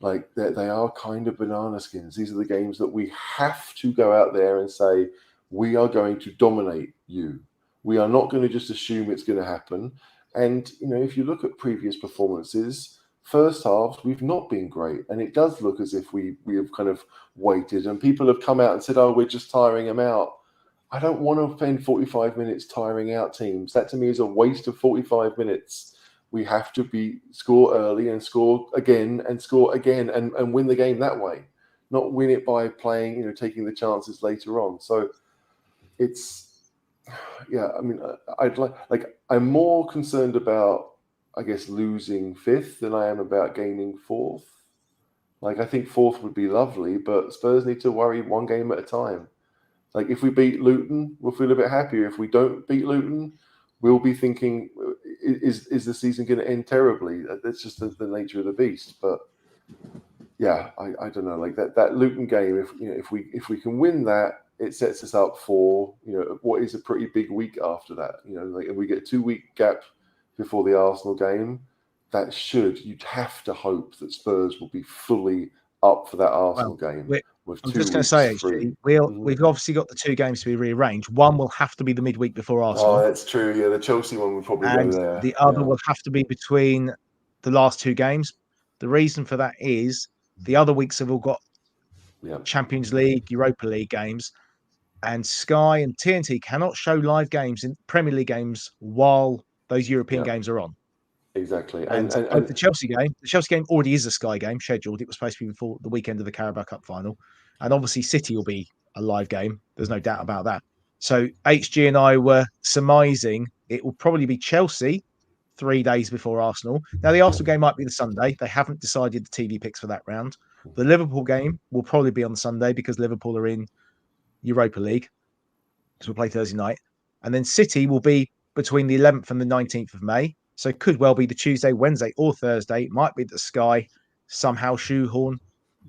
like, they are kind of banana skins. These are the games that we have to go out there and say, we are going to dominate you. We are not going to just assume it's going to happen. And, if you look at previous performances, first half, we've not been great. And it does look as if we have kind of waited. And people have come out and said, we're just tiring them out. I don't want to spend 45 minutes tiring out teams. That to me is a waste of 45 minutes. We have to score early and score again and win the game that way. Not win it by playing, taking the chances later on. So I'm more concerned about, I guess, losing 5th than I am about gaining 4th. Like, I think 4th would be lovely, but Spurs need to worry one game at a time. Like, if we beat Luton, we'll feel a bit happier. If we don't beat Luton, we'll be thinking, is the season going to end terribly? That's just the nature of the beast. But yeah, I don't know. Like, that Luton game, if we can win that, it sets us up for what is a pretty big week after that. And we get a 2-week gap before the Arsenal game. You'd have to hope that Spurs will be fully up for that Arsenal game. I'm just going to say, actually, we've obviously got the 2 games to be rearranged. One will have to be the midweek before Arsenal. Oh, that's true. Yeah, the Chelsea one will probably go there. The other will have to be between the last 2 games. The reason for that is the other weeks have all got Champions League, Europa League games, and Sky and TNT cannot show live games in Premier League games while those European games are on. Exactly. And the Chelsea game already is a Sky game scheduled. It was supposed to be before the weekend of the Carabao Cup final. And obviously City will be a live game. There's no doubt about that. So HG and I were surmising it will probably be Chelsea 3 days before Arsenal. Now, the Arsenal game might be the Sunday. They haven't decided the TV picks for that round. The Liverpool game will probably be on Sunday because Liverpool are in Europa League. So we'll play Thursday night. And then City will be between the 11th and the 19th of May. So it could well be the Tuesday, Wednesday, or Thursday. It might be that Sky somehow shoehorn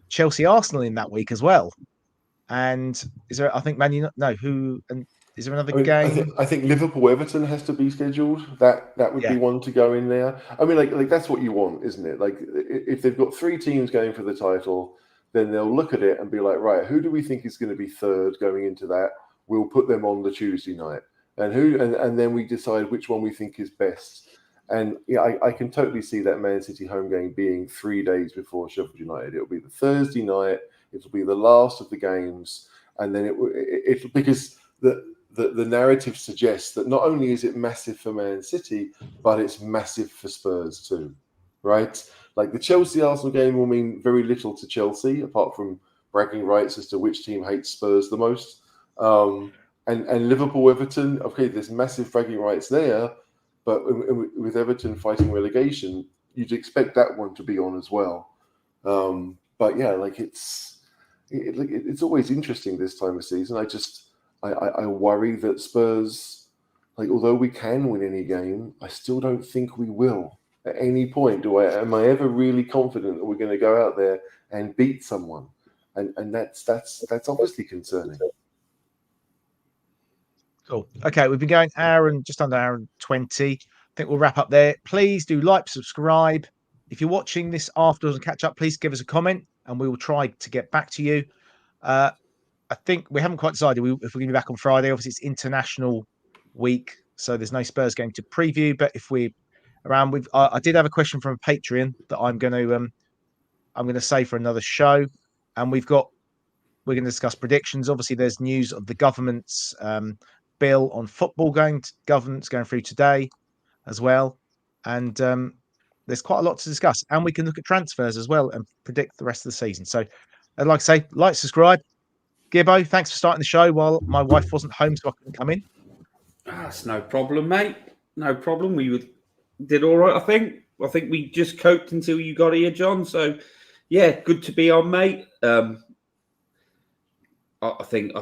Chelsea Arsenal in that week as well. And is there, I think, Man United, no, who, and is there another game? I think Liverpool Everton has to be scheduled. That would be one to go in there. I mean, like that's what you want, isn't it? Like if they've got 3 teams going for the title, then they'll look at it and be like, right, who do we think is going to be third going into that? We'll put them on the Tuesday night, and then we decide which one we think is best. And yeah, I can totally see that Man City home game being 3 days before Sheffield United. It'll be the Thursday night. It'll be the last of the games, and then it because the narrative suggests that not only is it massive for Man City, but it's massive for Spurs too, right? Like the Chelsea-Arsenal game will mean very little to Chelsea, apart from bragging rights as to which team hates Spurs the most. And Liverpool-Everton, okay, there's massive bragging rights there, but with Everton fighting relegation, you'd expect that one to be on as well. But yeah, like it's always interesting this time of season. I worry that Spurs, like although we can win any game, I still don't think we will at any point. Am I ever really confident that we're going to go out there and beat someone? And that's obviously concerning. Cool. Okay, we've been going just under hour and 20. I think we'll wrap up there. Please do like, subscribe. If you're watching this afterwards and catch up, please give us a comment and we will try to get back to you. I think we haven't quite decided if we're going to be back on Friday. Obviously, it's international week, so there's no Spurs game to preview. But if we're around, I did have a question from a Patreon that I'm going to say for another show, and we're going to discuss predictions. Obviously, there's news of the government's bill on football going through today as well, and there's quite a lot to discuss. And we can look at transfers as well and predict the rest of the season. So, I'd like to say, like, subscribe. Gibbo, thanks for starting the show while my wife wasn't home, so I couldn't come in. That's no problem, mate. No problem. We did all right, I think. I think we just coped until you got here, John. So, yeah, good to be on, mate. I think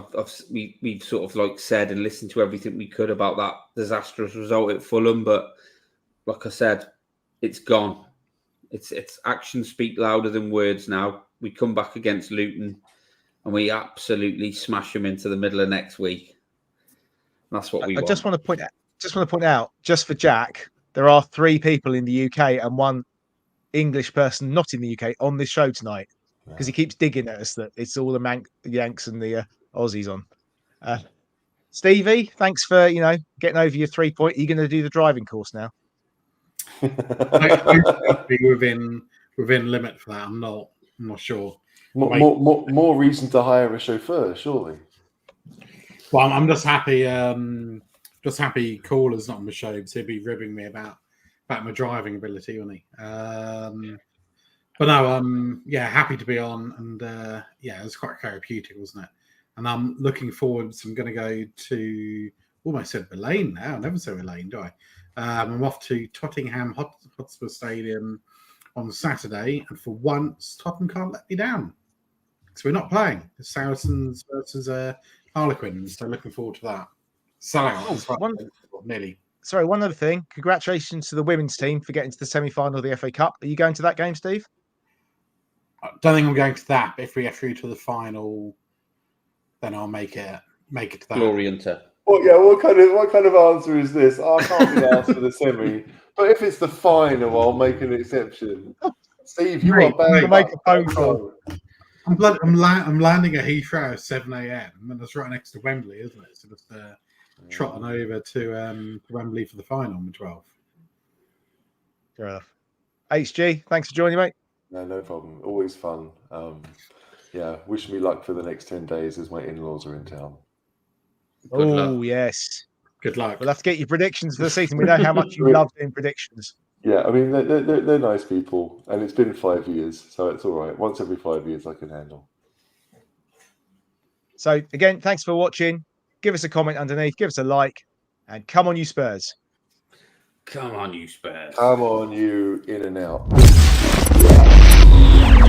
we've sort of like said and listened to everything we could about that disastrous result at Fulham, but like I said, it's gone. It's actions speak louder than words now. We come back against Luton and we absolutely smash them into the middle of next week. That's what we want. I just want to point out, just for Jack, there are 3 people in the UK and 1 English person not in the UK on this show tonight because he keeps digging at us that it's all the Yanks and the Aussies on. Stevie, thanks for getting over your 3-point. Are you going to do the driving course now? I be within limit for that. I'm not sure. More reason to hire a chauffeur, surely. Well, I'm just happy. Happy Caller's not on the show because he'd be ribbing me about my driving ability, wouldn't he? But no, happy to be on, and it was quite therapeutic, wasn't it? And I'm looking forward. So I'm going to go to almost said Belaine now. I never say Belaine, do I? I'm off to Tottenham Hotspur Stadium on Saturday, and for once, Tottenham can't let me down because we're not playing. The Saracens versus Harlequins. So looking forward to that. Nearly. Sorry, one other thing. Congratulations to the women's team for getting to the semi-final of the FA Cup. Are you going to that game, Steve? I don't think I'm going to that. But if we get through to the final, then I'll make it to that. Glory Hunter. Well, yeah. What kind of answer is this? I can't be asked for the semi, but if it's the final, I'll make an exception. Steve, you are bad. To make a phone call. I'm landing at Heathrow at 7 a.m. and that's right next to Wembley, isn't it? So just trotting over to Wembley for the final on the 12th. Fair enough. HG, thanks for joining, mate. No problem. Always fun. Wish me luck for the next 10 days as my in-laws are in town. Oh, yes. Good luck. We'll have to get your predictions for the season. We know how much you love doing predictions. Yeah, I mean, they're nice people, and it's been 5 years, so it's all right. Once every 5 years, I can handle. So, again, thanks for watching. Give us a comment underneath. Give us a like. And come on, you Spurs. Come on, you Spurs. Come on, you in and out.